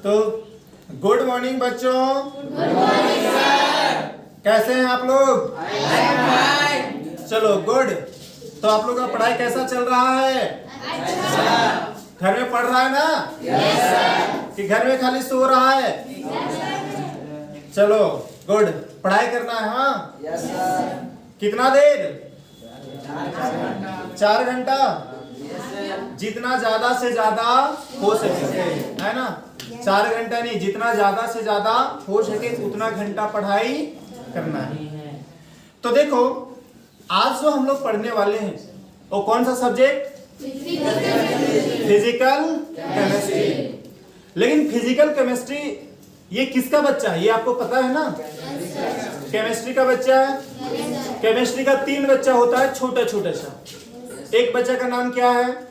तो good morning बच्चों। Good morning sir. कैसे हैं आप लोग? चलो गुड। तो आप लोग का पढ़ाई कैसा चल रहा है? अच्छा। घर में पढ़ रहा है ना? Yes sir. कि घर में खाली सो रहा है? Yes sir. चलो गुड, पढ़ाई करना है। हाँ यस सर। कितना देर? 4 घंटा। जितना ज्यादा से ज्यादा हो सके, है ना? 4 घंटा नहीं, जितना ज्यादा से ज्यादा हो सके उतना घंटा पढ़ाई करना है। तो देखो आज जो हम लोग पढ़ने वाले हैं वो कौन सा सब्जेक्ट? Physical chemistry. लेकिन फिजिकल केमिस्ट्री ये किसका बच्चा है? ये आपको पता है ना? केमिस्ट्री का बच्चा है। केमिस्ट्री का 3 बच्चा होता है, छोटा छोटा सा। एक बच्चा का नाम क्या है?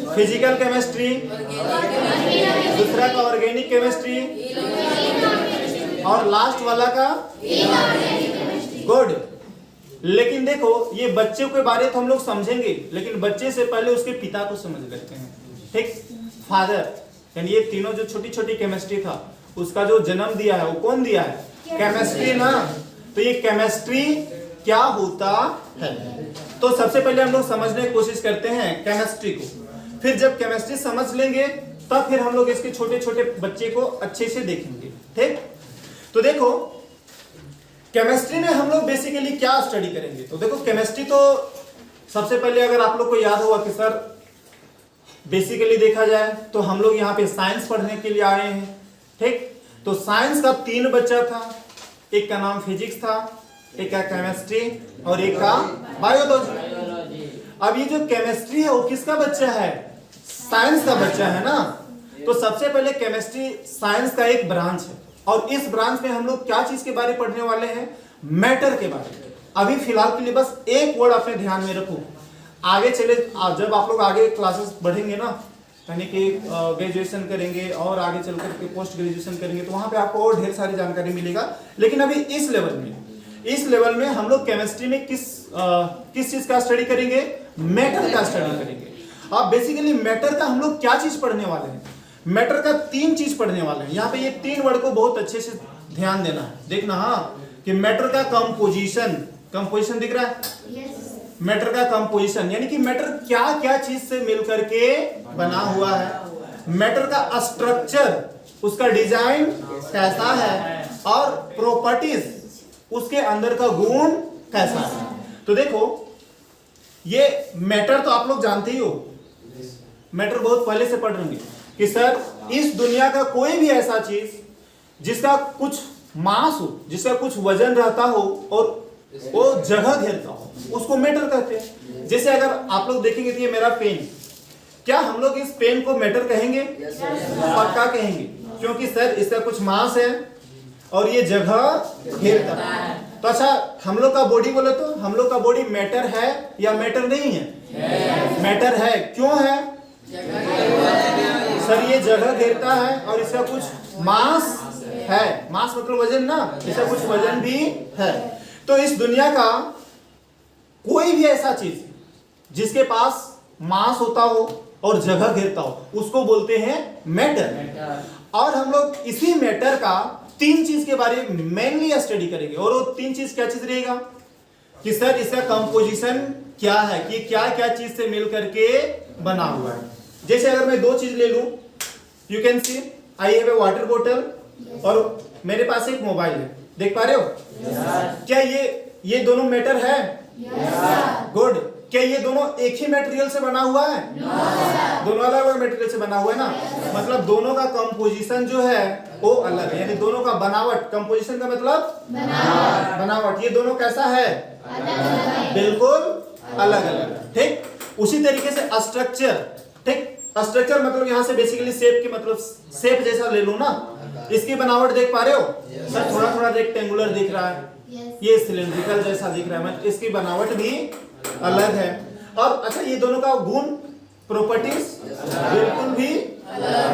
Physical chemistry. दूसरा का ऑर्गेनिक केमिस्ट्री और लास्ट वाला का गुड। लेकिन देखो ये बच्चे के बारे तो हम लोग समझेंगे, लेकिन बच्चे से पहले उसके पिता को समझ लेते हैं। ठीक, फादर। यानी ये तीनों जो छोटी छोटी केमिस्ट्री था उसका जो जन्म दिया है वो कौन दिया है? केमिस्ट्री ना। तो ये केमिस्ट्री क्या होता है? तो सबसे पहले हम लोग समझने की कोशिश करते हैं केमिस्ट्री को। फिर जब केमिस्ट्री समझ लेंगे तब फिर हम लोग इसके छोटे छोटे बच्चे को अच्छे से देखेंगे। ठीक, तो देखो केमिस्ट्री में हम लोग बेसिकली क्या स्टडी करेंगे। तो देखो केमिस्ट्री तो सबसे पहले अगर आप लोग को याद होगा कि सर बेसिकली देखा जाए तो हम लोग यहाँ पे साइंस पढ़ने के लिए आए हैं। ठीक, तो साइंस का 3 बच्चा था। एक का नाम फिजिक्स था, एक का केमिस्ट्री और एक का बायोलॉजी। अब ये जो केमिस्ट्री है वो किसका बच्चा है? साइंस का बच्चा है ना। तो सबसे पहले केमिस्ट्री साइंस का एक ब्रांच है और इस ब्रांच में हम लोग क्या चीज के बारे में पढ़ने वाले हैं? मैटर के बारे में। अभी फिलहाल के लिए बस एक वर्ड अपने ध्यान में रखो। आगे चले जब आप लोग आगे क्लासेस बढ़ेंगे ना, यानी कि ग्रेजुएशन करेंगे और आगे चलकर के पोस्ट ग्रेजुएशन करेंगे तो वहां पे आपको और ढेर सारी जानकारी मिलेगा। लेकिन अभी इस लेवल में हम लोग केमिस्ट्री में किस चीज का स्टडी करेंगे? मैटर का स्टडी करेंगे। अब बेसिकली मैटर का हम लोग क्या चीज पढ़ने वाले हैं? मैटर का 3 चीज पढ़ने वाले हैं। यहाँ पे ये 3 वर्ड को बहुत अच्छे से ध्यान देना है, देखना। हाँ कि मैटर का कंपोजिशन दिख रहा है? yes. मैटर का कंपोजिशन यानी कि मैटर क्या क्या चीज से मिलकर के बना हुआ है। मैटर का स्ट्रक्चर, उसका डिजाइन कैसा है और प्रॉपर्टीज, उसके अंदर का गुण कैसा है। तो देखो ये मैटर तो आप लोग जानते ही हो, मैटर बहुत पहले से पढ़ रहे हैं कि सर इस दुनिया का कोई भी ऐसा चीज जिसका कुछ मास हो, जिसका कुछ वजन रहता हो और वो जगह घेरता हो, उसको मैटर कहते हैं। जैसे अगर आप लोग देखेंगे तो ये मेरा पेन, क्या हम लोग इस पेन को मैटर कहेंगे? पक्का कहेंगे, क्योंकि सर इसका कुछ मास है और ये जगह घेरता है। तो अच्छा हम लोग का बॉडी बोले तो हम लोग का बॉडी मैटर है या मैटर नहीं है? मैटर है। क्यों है? सर ये जगह घेरता है और इसका कुछ मास है। मास मतलब वजन ना, इसका कुछ वजन भी है। तो इस दुनिया का कोई भी ऐसा चीज जिसके पास मास होता हो और जगह घेरता हो उसको बोलते हैं मैटर। और हम लोग इसी मैटर का 3 चीज के बारे में मेनली स्टडी करेंगे। और वो 3 चीज क्या चीज रहेगा कि सर इसका कंपोजिशन क्या है, कि क्या क्या चीज से मिलकर के बना हुआ है। जैसे अगर मैं 2 चीज ले लूं, you can see I have a water बोतल और मेरे पास एक मोबाइल है, देख पा रहे हो? yes. क्या ये दोनों मैटर है? गुड। yes. क्या ये दोनों एक ही मटेरियल से बना हुआ है? no. दोनों अलग अलग मटेरियल से बना हुआ है ना। yes. मतलब दोनों का कंपोजिशन जो है वो अलग है, यानी दोनों का बनावट। कंपोजिशन का मतलब बनावट। ये दोनों कैसा है? बिल्कुल अलग अलग। ठीक, उसी तरीके से स्ट्रक्चर। ठीक, स्ट्रक्चर मतलब यहाँ से बेसिकली शेप के मतलब शेप जैसा ले लो ना। इसकी बनावट देख पा रहे हो? सर थोड़ा थोड़ा रेक्टेंगुलर दिख रहा है, ये सिलेंड्रिकल जैसा दिख रहा है, मतलब इसकी बनावट भी अलग है। और अच्छा ये दोनों का गुण, प्रॉपर्टीज बिल्कुल भी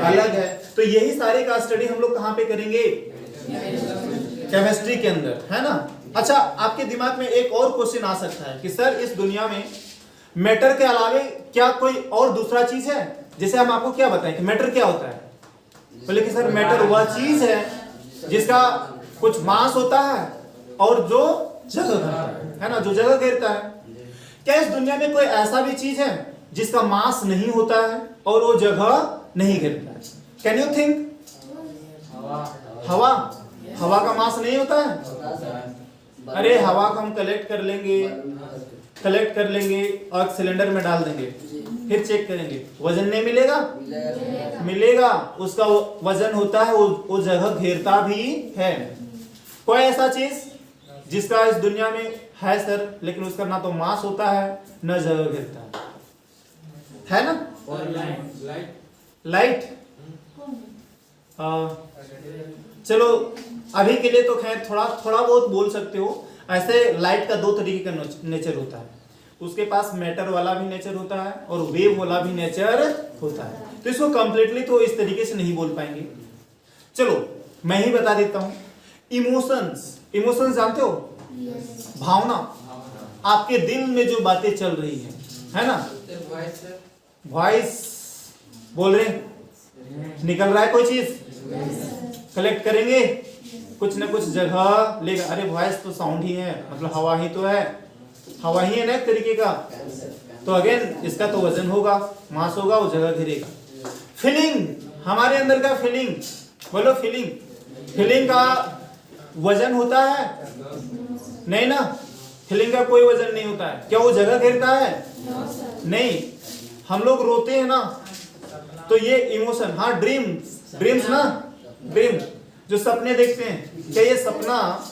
अलग है। तो यही सारे का स्टडी हम लोग कहाँ पे करेंगे? केमिस्ट्री के अंदर, है ना। अच्छा आपके दिमाग में एक और क्वेश्चन आ सकता है कि सर इस दुनिया में मैटर के अलावे क्या कोई और दूसरा चीज है? जैसे हम आपको क्या बताएं कि मैटर क्या होता है? बोले कि सर मैटर वह चीज है जिसका कुछ मास होता है और जो जगह घेरता है ना, जो जगह घेरता है। क्या इस दुनिया में कोई ऐसा भी चीज है जिसका मास नहीं होता है और वो जगह नहीं घेरता है? Can you think? हवा। हवा का मास नहीं होता है। अरे हवा को हम कलेक्ट कर लेंगे और सिलेंडर में डाल देंगे, फिर चेक करेंगे, वजन नहीं मिलेगा? मिलेगा। उसका वजन होता है, वो जगह घेरता भी है। कोई ऐसा चीज जिसका इस दुनिया में है सर, लेकिन उसका ना तो मास होता है न जगह घेरता है ना? लाइट। चलो अभी के लिए तो खैर थोड़ा बहुत बोल सकते हो। ऐसे लाइट का दो तरीके का नेचर होता है, उसके पास मैटर वाला भी नेचर होता है और वेव वाला भी नेचर होता है। तो इसको कंप्लीटली तो इस तरीके से नहीं बोल पाएंगे। चलो मैं ही बता देता हूं। इमोशंस जानते हो? भावना। आपके दिल में जो बातें चल रही है ना? वॉइस बोल रहे हैं, निकल रहा है कोई चीज, कलेक्ट करेंगे, कुछ ना कुछ जगह लेगा। अरे वॉइस तो साउंड ही है, मतलब हवा ही तो है, हवा ही है ना एक तरीके का। तो अगेन इसका तो वजन होगा, मास होगा, वो जगह घेरेगा। फीलिंग, हमारे अंदर का फीलिंग, बोलो फीलिंग का वजन होता है? नहीं ना, फीलिंग का कोई वजन नहीं होता है। क्या वो जगह घेरता है? नहीं। हम लोग रोते हैं ना, तो ये इमोशन, हाँ ड्रीम्स ना, ड्रीम जो सपने देखते हैं, क्या ये सपना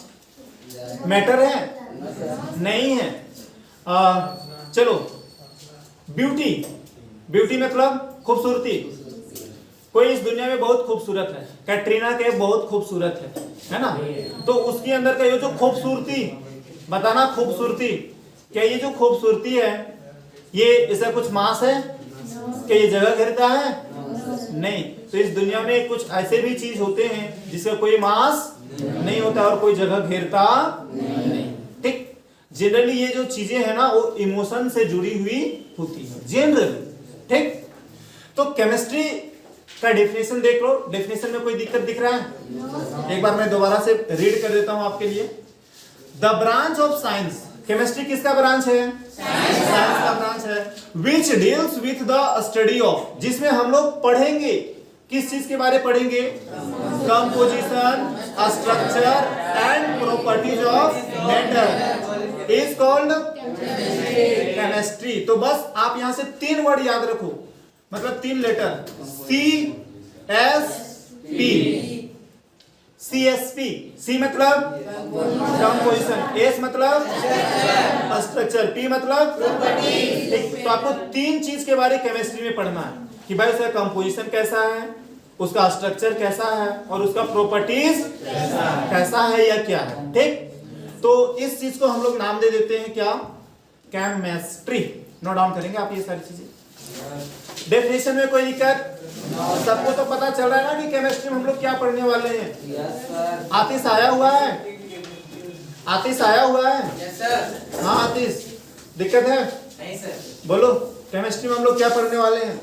मैटर है? नहीं है। चलो ब्यूटी मतलब खूबसूरती। कोई इस दुनिया में बहुत खूबसूरत है, कैटरीना कैफ बहुत खूबसूरत है ना? तो उसके अंदर का ये जो खूबसूरती, बताना खूबसूरती, क्या ये जो खूबसूरती है ये इसका कुछ मास है? क्या ये जगह घेरता है? नहीं। तो इस दुनिया में कुछ ऐसे भी चीज होते हैं जिसका कोई मास नहीं होता और कोई जगह घेरता नहीं। ठीक। जनरली ये जो चीजें हैं ना वो इमोशन से जुड़ी हुई होती है जनरली। ठीक। तो केमिस्ट्री का डेफिनेशन देख लो। डेफिनेशन में कोई दिक्कत दिख रहा है? एक बार मैं दोबारा से रीड कर देता हूं आपके लिए। The branch of science, chemistry किसका ब्रांच है? साइंस का ब्रांच है। Which deals with the study of, जिसमें हम लोग पढ़ेंगे, किस चीज के बारे पढ़ेंगे? Composition, structure and properties of matter is called chemistry. तो बस आप यहां से 3 वर्ड याद रखो, मतलब 3 लेटर, CSP। C मतलब कंपोजिशन, S मतलब स्ट्रक्चर, P मतलब प्रॉपर्टी। तो आपको 3 चीज के बारे केमिस्ट्री में पढ़ना है कि भाई उसका कंपोजिशन कैसा है, उसका स्ट्रक्चर कैसा है और उसका प्रॉपर्टीज कैसा है या क्या है। ठीक। तो इस चीज को हम लोग नाम दे देते हैं क्या? केमिस्ट्री। नोट डाउन करेंगे आप ये सारी चीजें। डेफिनेशन में कोई दिक्कत? सबको तो पता चल रहा है ना कि केमिस्ट्री में हम लोग क्या पढ़ने वाले हैं। आतिश आया हुआ है? आतिश आया हुआ है? हाँ आतिश, दिक्कत है? नहीं सर। बोलो केमिस्ट्री में हम लोग क्या पढ़ने वाले हैं?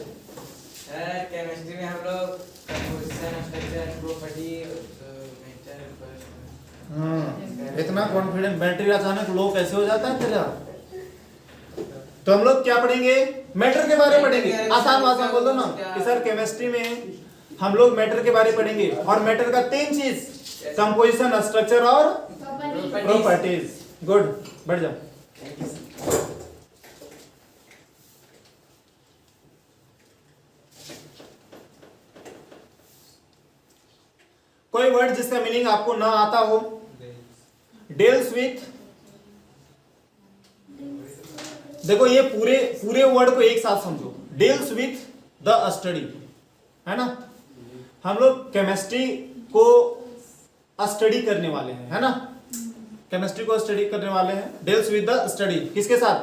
केमिस्ट्री में हम लोग कंपोजिशन, स्ट्रक्चर, प्रॉपर्टी, मैटर। इतना कॉन्फिडेंट, बैटरी अचानक लो कैसे हो जाता है तेरा? तो हम लोग क्या पढ़ेंगे? मैटर के बारे में पढ़ेंगे। आसान भाषा बोल दो ना कि सर केमिस्ट्री में हम लोग मैटर के बारे में पढ़ेंगे और मैटर का 3 चीज, कंपोजिशन, स्ट्रक्चर और प्रॉपर्टीज। गुड, बढ़ जाओ। कोई वर्ड जिसका मीनिंग आपको ना आता हो? डील्स विथ, देखो ये पूरे वर्ड को एक साथ समझो। डील्स विथ द स्टडी, है ना? हम लोग केमिस्ट्री को स्टडी करने वाले हैं, है ना? केमिस्ट्री को स्टडी करने वाले हैं। डील्स विथ द स्टडी, किसके साथ?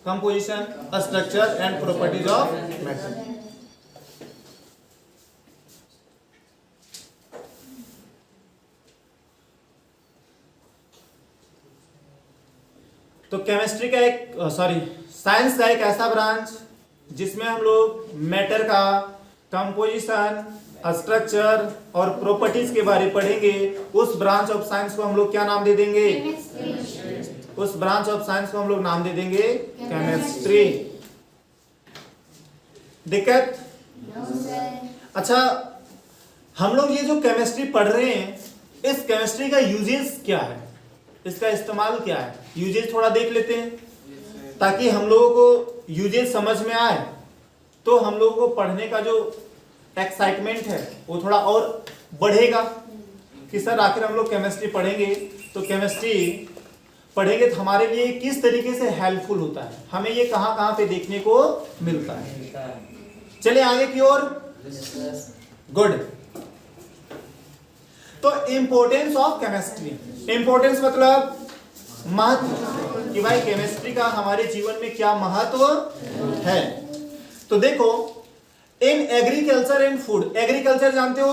Composition, structure and properties of matter. तो केमिस्ट्री का साइंस का एक ऐसा ब्रांच जिसमें हम लोग मैटर का कंपोजिशन, स्ट्रक्चर और प्रॉपर्टीज के बारे में पढ़ेंगे, उस ब्रांच ऑफ साइंस को हम लोग क्या नाम दे देंगे? उस ब्रांच ऑफ साइंस को हम लोग नाम दे देंगे केमिस्ट्री। दिक्कत? अच्छा, हम लोग ये जो केमिस्ट्री पढ़ रहे हैं, इस केमिस्ट्री का यूजेस क्या है, इसका इस्तेमाल क्या है? यूजेस थोड़ा देख लेते हैं ताकि हम लोगों को यूजेस समझ में आए, तो हम लोगों को पढ़ने का जो एक्साइटमेंट है वो थोड़ा और बढ़ेगा कि सर आखिर हम लोग केमिस्ट्री पढ़ेंगे, तो केमिस्ट्री पढ़ेंगे तो हमारे लिए किस तरीके से हेल्पफुल होता है, हमें ये कहां कहां पे देखने को मिलता है। चलिए आगे की ओर। गुड। तो इंपॉर्टेंस ऑफ केमिस्ट्री, इंपॉर्टेंस मतलब महत्व, कि भाई केमिस्ट्री का हमारे जीवन में क्या महत्व है। तो देखो, in agriculture and food, agriculture जानते हो?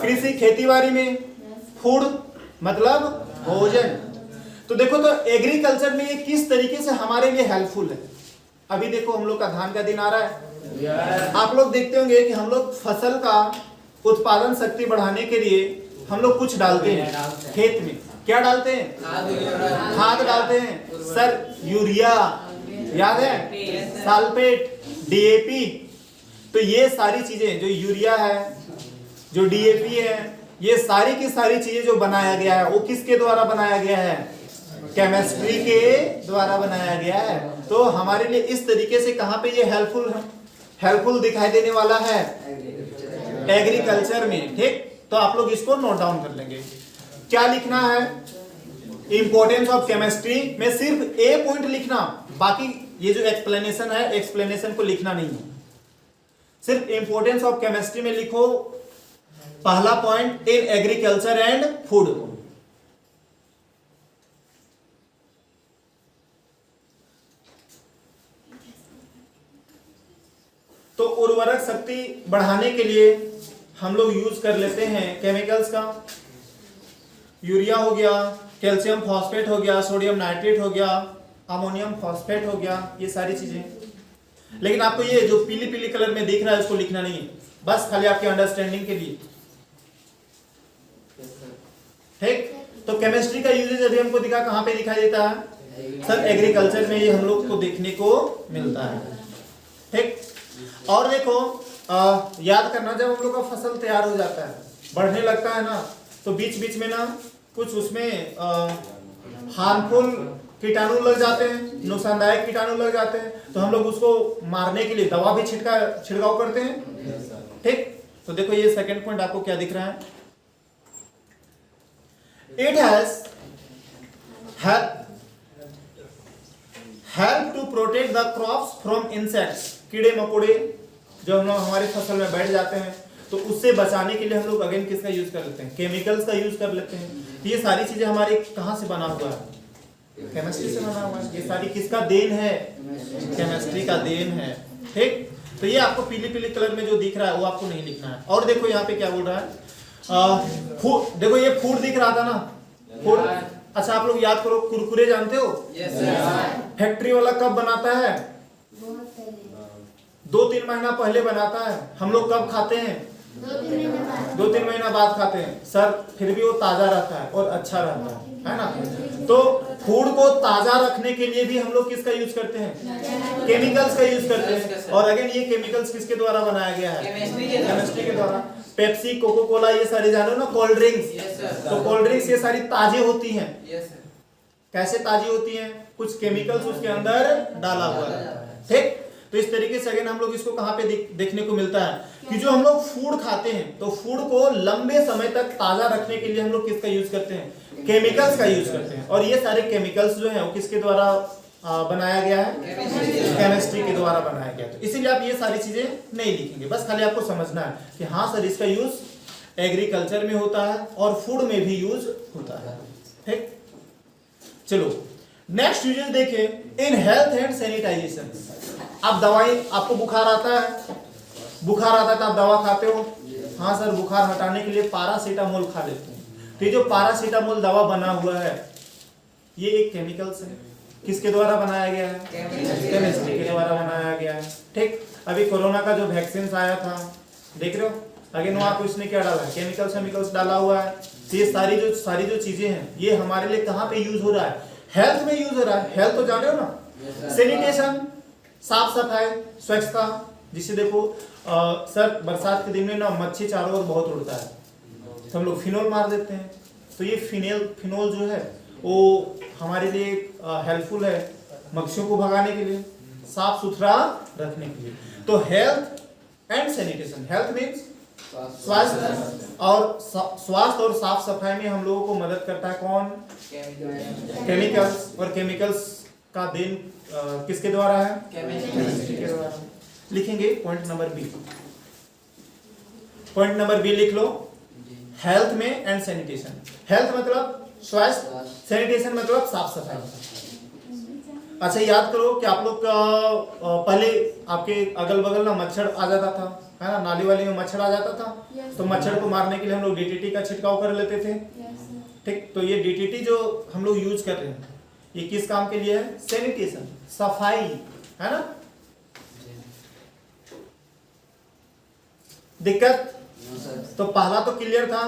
कृषि, खेतीबाड़ी में, फूड मतलब भोजन। तो देखो, तो एग्रीकल्चर में ये किस तरीके से हमारे लिए हेल्पफुल है। अभी देखो हम लोग का धान का दिन आ रहा है, आप लोग देखते होंगे कि हम लोग फसल का उत्पादन शक्ति बढ़ाने के लिए हम लोग कुछ डालते हैं खेत में। क्या डालते हैं? खाद डालते हैं सर, यूरिया याद है, सल्फेट, डीएपी। तो ये सारी चीजें, जो यूरिया है, जो डीएपी है, ये सारी की सारी चीजें जो बनाया गया है वो किसके द्वारा बनाया गया है? केमिस्ट्री के द्वारा बनाया गया है। तो हमारे लिए इस तरीके से कहां पे ये हेल्पफुल है, हेल्पफुल दिखाई देने वाला है? एग्रीकल्चर में। ठीक, तो आप लोग इसको नोट डाउन कर लेंगे। क्या लिखना है? इंपॉर्टेंस ऑफ केमिस्ट्री में सिर्फ ए पॉइंट लिखना, बाकी ये जो एक्सप्लेनेशन है, एक्सप्लेनेशन को लिखना नहीं है। सिर्फ इंपॉर्टेंस ऑफ केमिस्ट्री में लिखो पहला point, in agriculture and food. तो उर्वरक शक्ति बढ़ाने के लिए हम लोग यूज कर लेते हैं केमिकल्स का। यूरिया हो गया, कैल्शियम फॉस्फेट हो गया, सोडियम नाइट्रेट हो गया, अमोनियम फॉस्फेट हो गया, ये सारी चीजें। लेकिन आपको ये जो पीली पीली कलर में दिख रहा है उसको लिखना नहीं है, बस खाली आपके अंडरस्टैंडिंग के लिए। ठीक, तो केमिस्ट्री का यूजेज अभी हमको दिखा, कहां पे दिखाई देता है? सर एग्रीकल्चर में ये हम लोग को देखने को मिलता है। ठीक, और देखो याद करना, जब हम लोग का फसल तैयार हो जाता है, बढ़ने लगता है ना, तो बीच बीच में ना कुछ उसमें हार्मफुल कीटाणु लग जाते हैं, नुकसानदायक कीटाणु लग जाते हैं, तो हम लोग उसको मारने के लिए दवा भी छिड़काव करते हैं। ठीक, तो देखो ये सेकंड पॉइंट आपको क्या दिख रहा है? It has help to protect the crops from insects, कीड़े मकोड़े जो हम लोग हमारी फसल में बैठ जाते हैं, तो उससे बचाने के लिए हम लोग अगेन किसका यूज कर लेते हैं? केमिकल्स का यूज कर लेते हैं। तो ये सारी चीजें हमारे कहां से बना हुआ है? केमिस्ट्री से बना हुआ है। ये सारी किसका देन है? केमिस्ट्री का देन है। ठीक, तो ये आपको पीली पीली कलर में जो दिख रहा है वो आपको नहीं लिखना है। और देखो यहाँ पे क्या बोल रहा है, देखो ये फूड दिख रहा था ना, फूड। अच्छा आप लोग याद करो, कुरकुरे जानते हो? फैक्ट्री वाला कब बनाता है? 2-3 महीना पहले बनाता है। हम लोग कब खाते हैं? 2-3 महीना बाद खाते हैं सर, फिर भी वो ताजा रहता है और अच्छा रहता है ना। तो फूड को ताजा रखने के लिए भी हम लोग किसका यूज करते हैं? केमिकल्स का यूज करते हैं। और अगेन ये केमिकल्स किसके द्वारा बनाया गया है? केमिस्ट्री के द्वारा। पेप्सी, कोको कोला, ये सारी जानो ना, कोल्ड ड्रिंक्स। तो कोल्ड ड्रिंक्स ये सारी ताजी होती हैं। कैसे ताजी होती हैं? कुछ केमिकल्स उसके अंदर डाला हुआ है। ठीक, तो इस तरीके से अगेन हम लोग इसको कहां पे देखने को मिलता है कि जो हम लोग फूड खाते हैं, तो फूड को लंबे समय तक ताजा रखने के लिए हम लोग किसका यूज करते हैं? केमिकल्स का यूज करते हैं। और ये सारे केमिकल्स जो हैं वो किसके द्वारा बनाया गया है? केमिस्ट्री के द्वारा बनाया गया। तो इसीलिए आप ये सारी चीजें नहीं लिखेंगे, बस खाली आपको समझना है कि हाँ सर इसका यूज एग्रीकल्चर में होता है और फूड में भी यूज होता है। ठीक, चलो नेक्स्ट यूजेस देखें, इन हेल्थ एंड सैनिटाइजेशन। आप दवाई, आपको बुखार आता है, बुखार आता है तो आप दवा खाते हो? हाँ सर, बुखार हटाने के लिए पैरासीटामोल खा लेते हैं। तो ये जो पैरासीटामोल दवा बना हुआ है ये एक केमिकल्स है। किसके द्वारा बनाया गया है? केमिस्ट्री के द्वारा बनाया गया है। ठीक, अभी कोरोना का जो वैक्सीन आया था, देख रहे हो, अगेन वहाँ पे उसने क्या डाला है, केमिकल्स डाला हुआ है। तो ये सारी जो चीजें हैं ये हमारे लिए कहाँ पे यूज हो रहा है, हेल्थ में यूज हो रहा है। हेल्थ तो जाने हो ना, सैनिटेशन, साफ सफाई, स्वच्छता। जिसे देखो सर बरसात के दिन में ना मच्छी चारों ओर बहुत उड़ता है, तो हम लोग फिनोल मार देते हैं। तो ये फिनोल जो है वो हमारे लिए हेल्पफुल है मच्छियों को भगाने के लिए, साफ सुथरा रखने के लिए। तो health and sanitation, health means स्वास्थ्य, और स्वास्थ्य और साफ सफाई में हम लोगों को मदद करता है कौन, केमिकल्स। और केमिकल्स का देन किसके द्वारा है, केमिस्ट्री के द्वारा। लिखेंगे point number B, point number B लिख लो, हेल्थ में एंड सैनिटेशन। हेल्थ मतलब स्वास्थ्य, सैनिटेशन मतलब साफ सफाई। अच्छा याद करो कि आप लोग पहले आपके अगल बगल ना मच्छर आ जाता था, है ना, नाली वाली में मच्छर आ जाता था। तो मच्छर को मारने के लिए हम लोग डीटीटी का छिड़काव कर लेते थे। ठीक, तो ये डीटीटी जो हम लोग यूज कर रहे हैं ये किस काम के लिए है, सैनिटेशन, सफाई, है ना। दिक्कत तो पहला तो क्लियर था,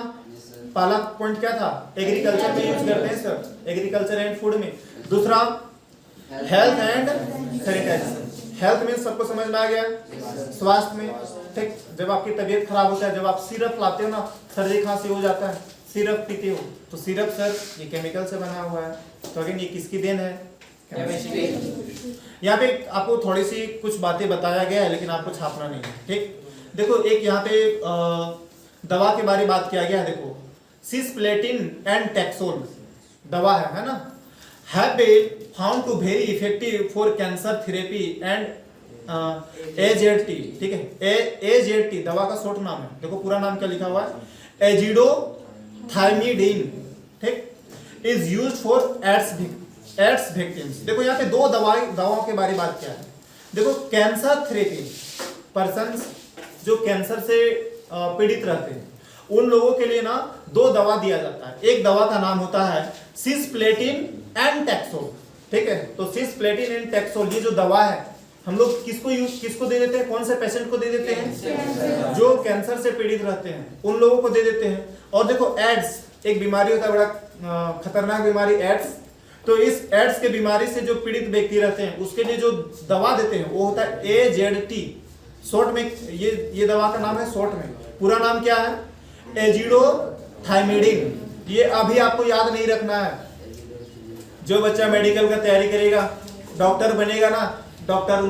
पहला पॉइंट क्या था, एग्रीकल्चर में यूज करते हैं सर, एग्रीकल्चर एंड फूड में। दूसरा हेल्थ एंड सैनिटाइजेशन। हेल्थ में सबको समझ में आ गया, स्वास्थ्य में। ठीक, जब आपकी तबीयत खराब होता है, जब आप सिरप लाते हो ना, सर्दी खांसी हो जाता है, सिरप पीते हो, तो सिरप सर ये केमिकल से बना हुआ है। तो अगेन ये किसकी देन है, केमिस्ट्री। यहाँ पे आपको थोड़ी सी कुछ बातें बताया गया है लेकिन आपको छापना नहीं है। ठीक, देखो एक यहाँ पे दवा के बारे में बात किया गया है। देखो सिस्प्लेटिन एंड टैक्सोल दवा है ना, have been found to very effective for cancer therapy and AZT. ठीक है, एजेटी दवा का शॉर्ट नाम है। देखो पूरा नाम क्या लिखा हुआ है, एजिडोथाइमिडीन। ठीक, is used for AIDS victims. देखो यहाँ पे दो दवाओं के बारे में बात किया है। देखो कैंसर थेरेपी, पर्सन जो कैंसर से पीड़ित रहते हैं उन लोगों के लिए ना दो दवा दिया जाता है। एक दवा का नाम होता है सिस्प्लेटिन एंड टैक्सोल। ठीक है, तो सिस्प्लेटिन एंड टैक्सोल ये जो दवा है हम लोग किसको दे देते हैं, कौन से पेशेंट को दे देते हैं, जो कैंसर से पीड़ित रहते हैं उन लोगों को दे देते हैं। और देखो एड्स एक बीमारी होता है, बड़ा खतरनाक बीमारी एड्स। तो इस एड्स के बीमारी से जो पीड़ित व्यक्ति रहते हैं उसके लिए जो दवा देते हैं वो होता है एजेडटी। शॉर्ट में ये दवा का नाम है, शॉर्ट में पूरा नाम क्या है, एजिडोथाइमिडीन। ये अभी आपको याद नहीं रखना है। जो बच्चा मेडिकल का तैयारी करेगा, डॉक्टर बनेगा ना, डॉक्टर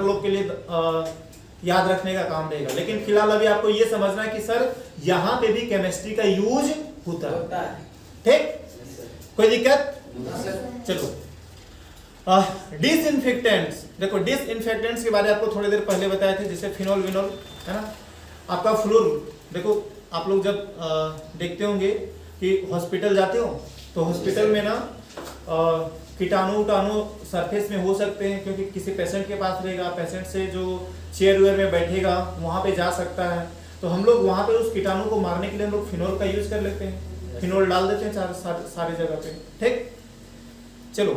लोग के लिए याद रखने का काम देगा। लेकिन फिलहाल अभी आपको ये समझना है कि सर यहाँ पे भी केमिस्ट्री का यूज होता है। ठीक, कोई दिक्कत, चलो डिसइंफेक्टेंट्स। देखो डिसइंफेक्टेंट्स के बारे में आपको थोड़ी देर पहले बताए थे, जैसे फिनोल विनोल, है ना, आपका फ्लोर। देखो आप लोग जब देखते होंगे कि हॉस्पिटल जाते हो तो हॉस्पिटल में ना कीटाणु सरफेस में हो सकते हैं, क्योंकि किसी पेशेंट के पास रहेगा, पेशेंट से जो चेयर वेयर में बैठेगा वहाँ पे जा सकता है। तो हम लोग वहाँ पे उस कीटाणु को मारने के लिए हम लोग फिनोल का यूज कर लेते हैं, फिनोल डाल देते हैं सारी जगह पे। ठीक, चलो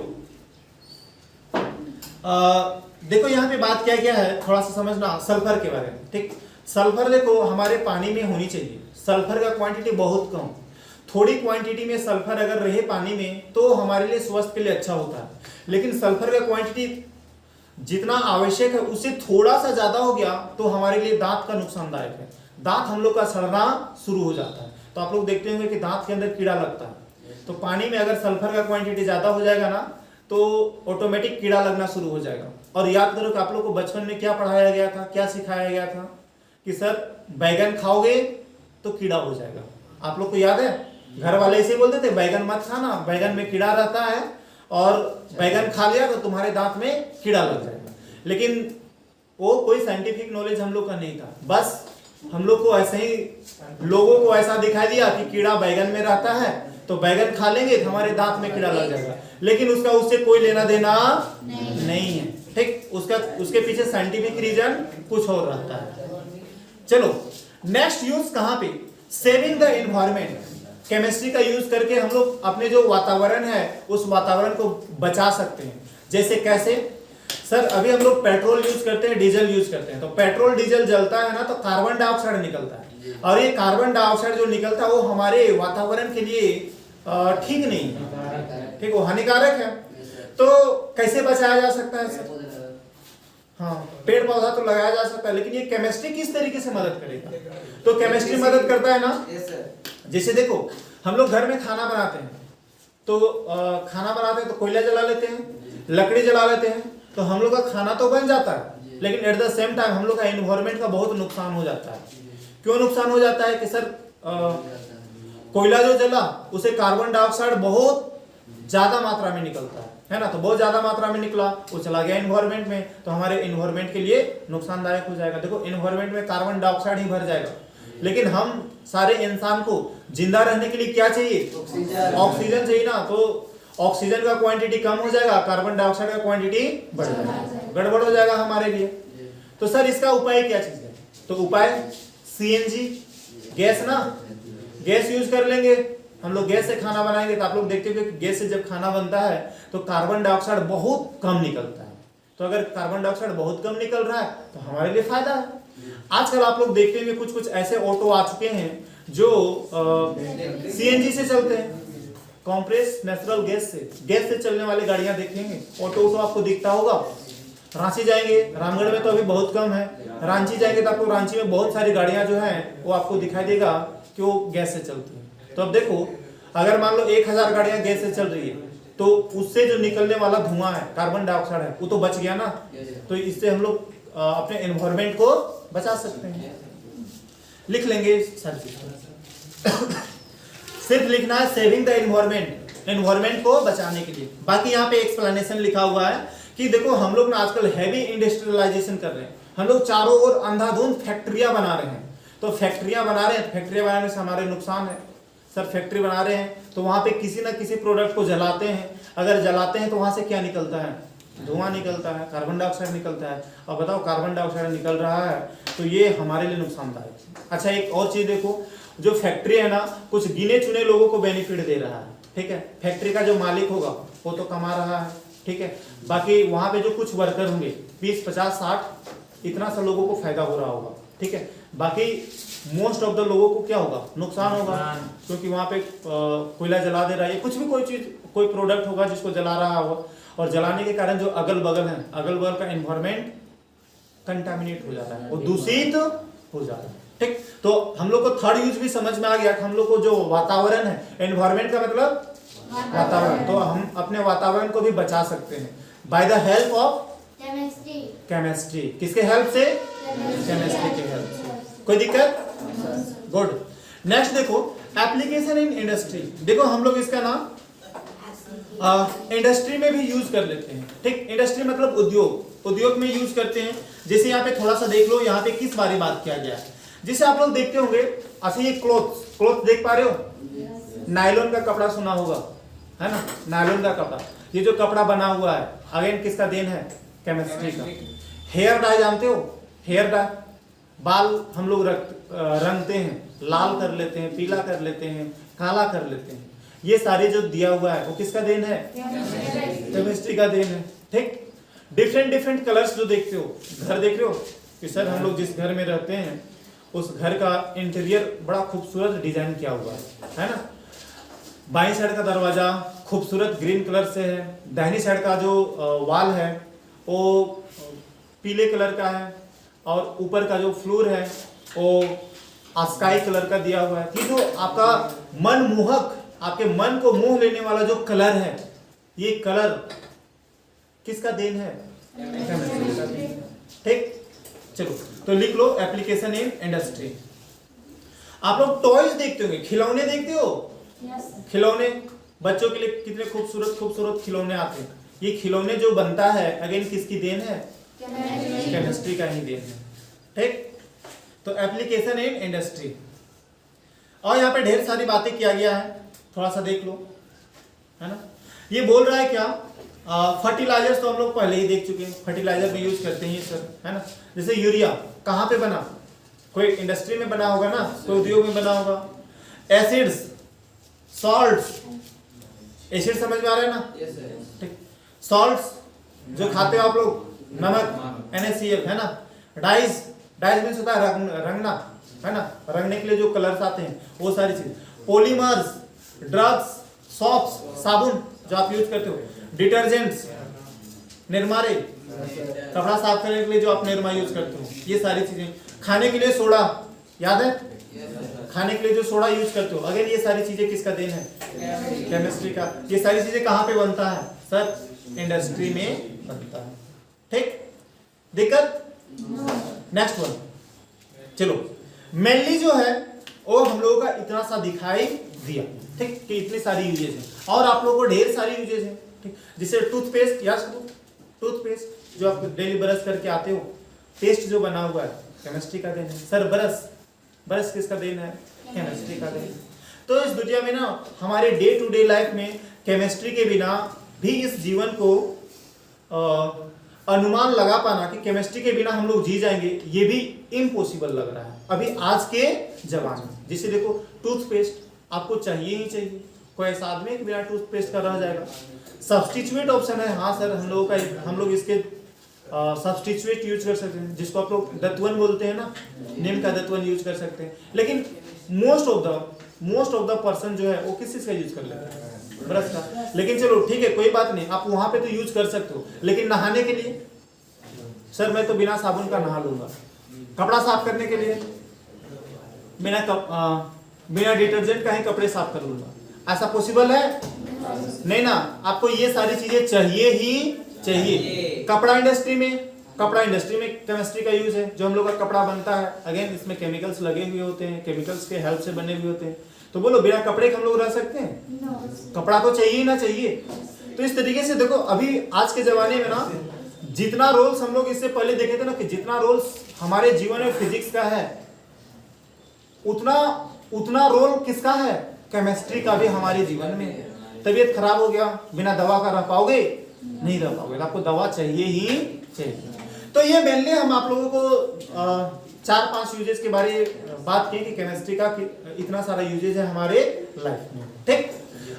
देखो यहाँ पे बात क्या क्या है थोड़ा सा समझना, सल्फर के बारे में। ठीक, सल्फर देखो हमारे पानी में होनी चाहिए। सल्फर का क्वांटिटी बहुत कम, थोड़ी क्वांटिटी में सल्फर अगर रहे पानी में तो हमारे लिए स्वास्थ्य के लिए अच्छा होता है। लेकिन सल्फर का क्वांटिटी जितना आवश्यक है उससे थोड़ा सा ज्यादा हो गया तो हमारे लिए दांत का नुकसानदायक है। दांत हम लोग का सड़ना शुरू हो जाता है। तो आप लोग देखते होंगे कि दांत के अंदर कीड़ा लगता है। तो पानी में अगर सल्फर का क्वांटिटी ज्यादा हो जाएगा ना तो ऑटोमेटिक कीड़ा लगना शुरू हो जाएगा। और याद करो कि आप लोग को बचपन में क्या पढ़ाया गया था, क्या सिखाया गया था कि सर बैगन खाओगे तो कीड़ा हो जाएगा। आप लोग को याद है, घर वाले ऐसे बोलते थे बैगन मत खाना, बैगन में कीड़ा रहता है और बैगन खा लिया तो तुम्हारे दांत में कीड़ा लग जाएगा। लेकिन वो कोई साइंटिफिक नॉलेज हम लोग का नहीं था, बस हम लोग को ऐसे ही लोगों को ऐसा दिखाई दिया कि कीड़ा बैगन में रहता है तो बैगन खा लेंगे तो हमारे दांत में कीड़ा लग जाएगा। लेकिन उसका उससे कोई लेना देना नहीं है। ठीक, उसके पीछे साइंटिफिक रीजन कुछ और रहता है। चलो नेक्स्ट यूज कहां पे, सेविंग द एनवायरमेंट। केमिस्ट्री का यूज करके हम लोग अपने जो वातावरण है उस वातावरण को बचा सकते हैं। जैसे कैसे, सर अभी हम लोग पेट्रोल यूज करते हैं, डीजल यूज करते हैं, तो पेट्रोल डीजल जलता है ना तो कार्बन डाइऑक्साइड निकलता है, और ये कार्बन डाइऑक्साइड जो निकलता है वो हमारे वातावरण के लिए ठीक नहीं है, ठीक, वो हानिकारक है। तो कैसे बचाया जा सकता है सर? हाँ, पेड़ पौधा तो लगाया जा सकता है, लेकिन ये केमिस्ट्री किस तरीके से मदद करेगा? तो केमिस्ट्री मदद करता है ना, जैसे देखो हम लोग घर में खाना बनाते हैं, तो खाना बनाते हैं तो कोयला जला लेते हैं, लकड़ी जला लेते हैं, तो हम लोग का खाना तो बन जाता है, लेकिन एट द सेम टाइम हम लोग का एनवायरमेंट का बहुत नुकसान हो जाता है। क्यों नुकसान हो जाता है कि सर कोयला जो जला उसे कार्बन डाइऑक्साइड बहुत ज्यादा मात्रा में निकलता है ना, तो बहुत ज्यादा मात्रा में निकला, वो चला गया एनवायरमेंट में, तो हमारे एनवायरमेंट के लिए नुकसानदायक हो जाएगा। देखो एनवायरमेंट में कार्बन डाइऑक्साइड ही भर जाएगा, लेकिन हम सारे इंसान को जिंदा रहने के लिए क्या चाहिए? ऑक्सीजन चाहिए ना, तो ऑक्सीजन का क्वांटिटी कम हो जाएगा, कार्बन डाइऑक्साइड का क्वांटिटी बढ़ जाएगा, गड़बड़ हो जाएगा हमारे लिए। तो सर इसका उपाय क्या चीज है? तो उपाय सीएनजी गैस ना, गैस यूज कर लेंगे हम लोग, गैस से खाना बनाएंगे, तो आप लोग देखते हो कि गैस से जब खाना बनता है तो कार्बन डाइऑक्साइड बहुत कम निकलता है। तो अगर कार्बन डाइऑक्साइड बहुत कम निकल रहा है तो हमारे लिए फायदा है। आजकल आप लोग देखते हैं कुछ कुछ ऐसे ऑटो आ चुके हैं जो सीएनजी से चलते हैं, कॉम्प्रेस नेचुरल गैस से चलने वाली गाड़ियां देखेंगे, ऑटो आपको दिखता होगा। रांची जाएंगे, रामगढ़ में तो अभी बहुत कम है, रांची जाएंगे तो आपको रांची में बहुत सारी गाड़ियां जो हैं वो आपको दिखाई देगा कि वो गैस से चलती है। तो अब देखो अगर मान लो 1000 गाड़ियां गैस से चल रही है, तो उससे जो निकलने वाला धुआं है, कार्बन डाइऑक्साइड है, वो तो बच गया ना, तो इससे हम लोग अपने एनवायरमेंट को बचा सकते हैं। लिख लेंगे सर सिर्फ लिखना है सेविंग द एनवायरमेंट, एनवायरमेंट को बचाने के लिए। बाकी यहाँ पे एक्सप्लेनेशन लिखा हुआ है कि देखो हम लोग ना आजकल हैवी इंडस्ट्रियलाइजेशन कर रहे हैं, हम लोग चारों ओर अंधाधुंध फैक्ट्रियां बना रहे हैं। तो फैक्ट्रियां बना रहे हैं, फैक्ट्रियां बनाने से हमारे नुकसान है सर। फैक्ट्री बना रहे हैं तो वहां पे किसी ना किसी प्रोडक्ट को जलाते हैं, अगर जलाते हैं तो वहां से क्या निकलता है? धुआं निकलता है, कार्बन डाइऑक्साइड निकलता है। अब बताओ कार्बन डाइऑक्साइड निकल रहा है तो ये हमारे लिए नुकसानदायक है। अच्छा एक और चीज देखो, जो फैक्ट्री है ना कुछ गिने चुने लोगों को बेनिफिट दे रहा है, ठीक है, फैक्ट्री का जो मालिक होगा वो तो कमा रहा है, ठीक है, बाकी वहां पे जो कुछ वर्कर होंगे 20, 50, 60 इतना सा लोगों को फायदा हो रहा होगा, ठीक है, बाकी मोस्ट ऑफ द लोगों को क्या होगा? नुकसान होगा, क्योंकि वहां पे कोयला जला दे रहा है, कुछ भी कोई चीज कोई प्रोडक्ट होगा जिसको जला रहा होगा, और जलाने के कारण जो अगल बगल है, अगल बगल का एनवायरमेंट कंटामिनेट हो जाता है, वो दूषित हो जाता है, ठीक। तो हम लोग को थर्ड यूज भी समझ में आ गया कि हम लोग को जो वातावरण है, एनवायरमेंट का मतलब वातावरण, तो हम अपने वातावरण को भी बचा सकते हैं by the help of chemistry. किसके हेल्प से? केमिस्ट्री के हेल्प से। कोई दिक्कत? गुड। नेक्स्ट देखो एप्लीकेशन इन इंडस्ट्री। देखो हम लोग इसका ना इंडस्ट्री में भी यूज कर लेते हैं, ठीक। इंडस्ट्री मतलब उद्योग, उद्योग में यूज करते हैं। जैसे यहाँ पे थोड़ा सा देख लो, यहाँ पे किस बारे बात किया गया है। जैसे आप लोग देखते होंगे, अच्छा ये क्लॉथ देख पा रहे हो, नायलॉन का कपड़ा सुना होगा, है ना, नायलॉन का कपड़ा। ये जो कपड़ा बना हुआ है अगेन किसका देन है? केमिस्ट्री का। हेयर डाई जानते हो? हेयर डाई, बाल हम लोग रंगते हैं, लाल कर लेते हैं, पीला कर लेते हैं, काला कर लेते हैं, ये सारे जो दिया हुआ है वो किसका देन है? केमिस्ट्री का देन है, ठीक। डिफरेंट कलर्स जो देखते हो, घर देख रहे हो कि सर हम लोग जिस घर में रहते हैं उस घर का इंटीरियर बड़ा खूबसूरत डिजाइन किया हुआ है ना। बाईं साइड का दरवाजा खूबसूरत ग्रीन कलर से है, दाहिनी साइड का जो वॉल है वो पीले कलर का है, और ऊपर का जो फ्लोर है वो स्काई कलर का दिया हुआ है। ये जो आपका मनमोहक, आपके मन को मोह लेने वाला जो कलर है, ये कलर किसका देन है? केमिस्ट्री का देन, ठीक। चलो तो लिख लो एप्लीकेशन इन इंडस्ट्री। आप लोग टॉयज देखते होंगे, खिलौने देखते हो? खिलौने बच्चों के लिए कितने खूबसूरत खूबसूरत खिलौने आते हैं। ये खिलौने जो बनता है अगेन किसकी देन है? केमिस्ट्री का ही देन है, ठीक। तो एप्लीकेशन इन इंडस्ट्री, और यहाँ पे ढेर सारी बातें किया गया है, थोड़ा सा देख लो, है ना। ये बोल रहा है क्या? फर्टिलाइजर्स तो हम लोग पहले ही देख चुके हैं, फर्टिलाइजर में यूज करते हैं सर, है ना। जैसे यूरिया कहाँ पे बना? कोई इंडस्ट्री में बना होगा ना, कोई उद्योग में बना होगा। एसिड्स, सॉल्ट्स, एसिड समझ में आ रहा है ना? ठीक। सॉल्ट्स जो खाते हो आप लोग, नमक NaCl है ना। डाइज, डाइज मीन्स होता है रंगना, है ना, रंगने के लिए जो कलर्स आते हैं वो सारी चीज। पॉलीमर्स, ड्रग्स, सॉप्स, साबुन जो आप यूज करते हो, डिटर्जेंट्स, निर्मारे, कपड़ा साफ करने के लिए जो आप निर्मा यूज करते हो, ये सारी चीजें। खाने के लिए सोडा, याद है, खाने के लिए जो सोडा यूज करते हो, अगर ये सारी चीजें किसका देन है? केमिस्ट्री का। ये सारी चीजें कहाँ पे बनता है सर? इंडस्ट्री में बनता है। ठीक, दिक्कत? नेक्स्ट वन, चलो। मेनली जो है वो हम लोगों का इतना सा दिखाई दिया, ठीक, कि इतनी सारी यूजेज है, और आप लोगों को ढेर सारी यूजेज है, ठीक। जिसे टूथपेस्ट, याद करो, टूथपेस्ट जो आप डेली ब्रश करके आते हो, पेस्ट जो बना हुआ है केमिस्ट्री का देन है। सर ब्रश, ब्रश किसका देन है? केमिस्ट्री का देन। तो इस दुनिया में ना हमारे डे टू डे लाइफ में केमिस्ट्री के बिना भी इस जीवन को अनुमान लगा पाना कि केमिस्ट्री के बिना हम लोग जी जाएंगे, ये भी इम्पॉसिबल लग रहा है अभी आज के जमाने में। जैसे देखो, टूथपेस्ट आपको चाहिए ही चाहिए, कोई ऐसा आदमी है कि बिना टूथपेस्ट का रह जाएगा? सब्स्टिट्यूट ऑप्शन है, हाँ सर, हम लोग इसके सब्स्टिट्यूट यूज कर सकते हैं, जिसको आप लोग दतवन बोलते हैं ना, नीम का दतवन यूज कर सकते हैं। लेकिन मोस्ट ऑफ द पर्सन जो है वो किस चीज का यूज कर लेते हैं? ब्रश का। लेकिन चलो ठीक है, कोई बात नहीं, आप वहां पे तो यूज कर सकते हो, लेकिन नहाने के लिए सर मैं तो बिना साबुन का नहा लूंगा। कपड़ा साफ करने के लिए बिना डिटर्जेंट का ही कपड़े साफ कर लूंगा। ऐसा पॉसिबल है? नहीं ना, आपको ये सारी चीजें चाहिए ही चाहिए। कपड़ा इंडस्ट्री में केमिस्ट्री का यूज है, जो हम लोग का कपड़ा बनता है, अगेन इसमें केमिकल्स लगे हुए होते हैं, केमिकल्स के हेल्प से बने हुए होते हैं। तो बोलो बिना कपड़े के हम लोग रह सकते हैं? कपड़ा तो चाहिए ही ना चाहिए। तो इस तरीके से देखो, अभी आज के जमाने में ना जितना रोल्स हम लोग इससे पहले देखे थे ना, कि जितना रोल्स हमारे जीवन में फिजिक्स का है, उतना रोल किसका है? केमिस्ट्री का भी हमारे जीवन में। तबीयत खराब हो गया, बिना दवा का रह पाओगे? नहीं रह पाओगे, आपको दवा चाहिए ही चाहिए। तो ये मेनली हम आप लोगों को 4-5 यूजेस के बारे में बात की कि केमिस्ट्री का इतना सारा यूजेज है हमारे लाइफ में, ठीक।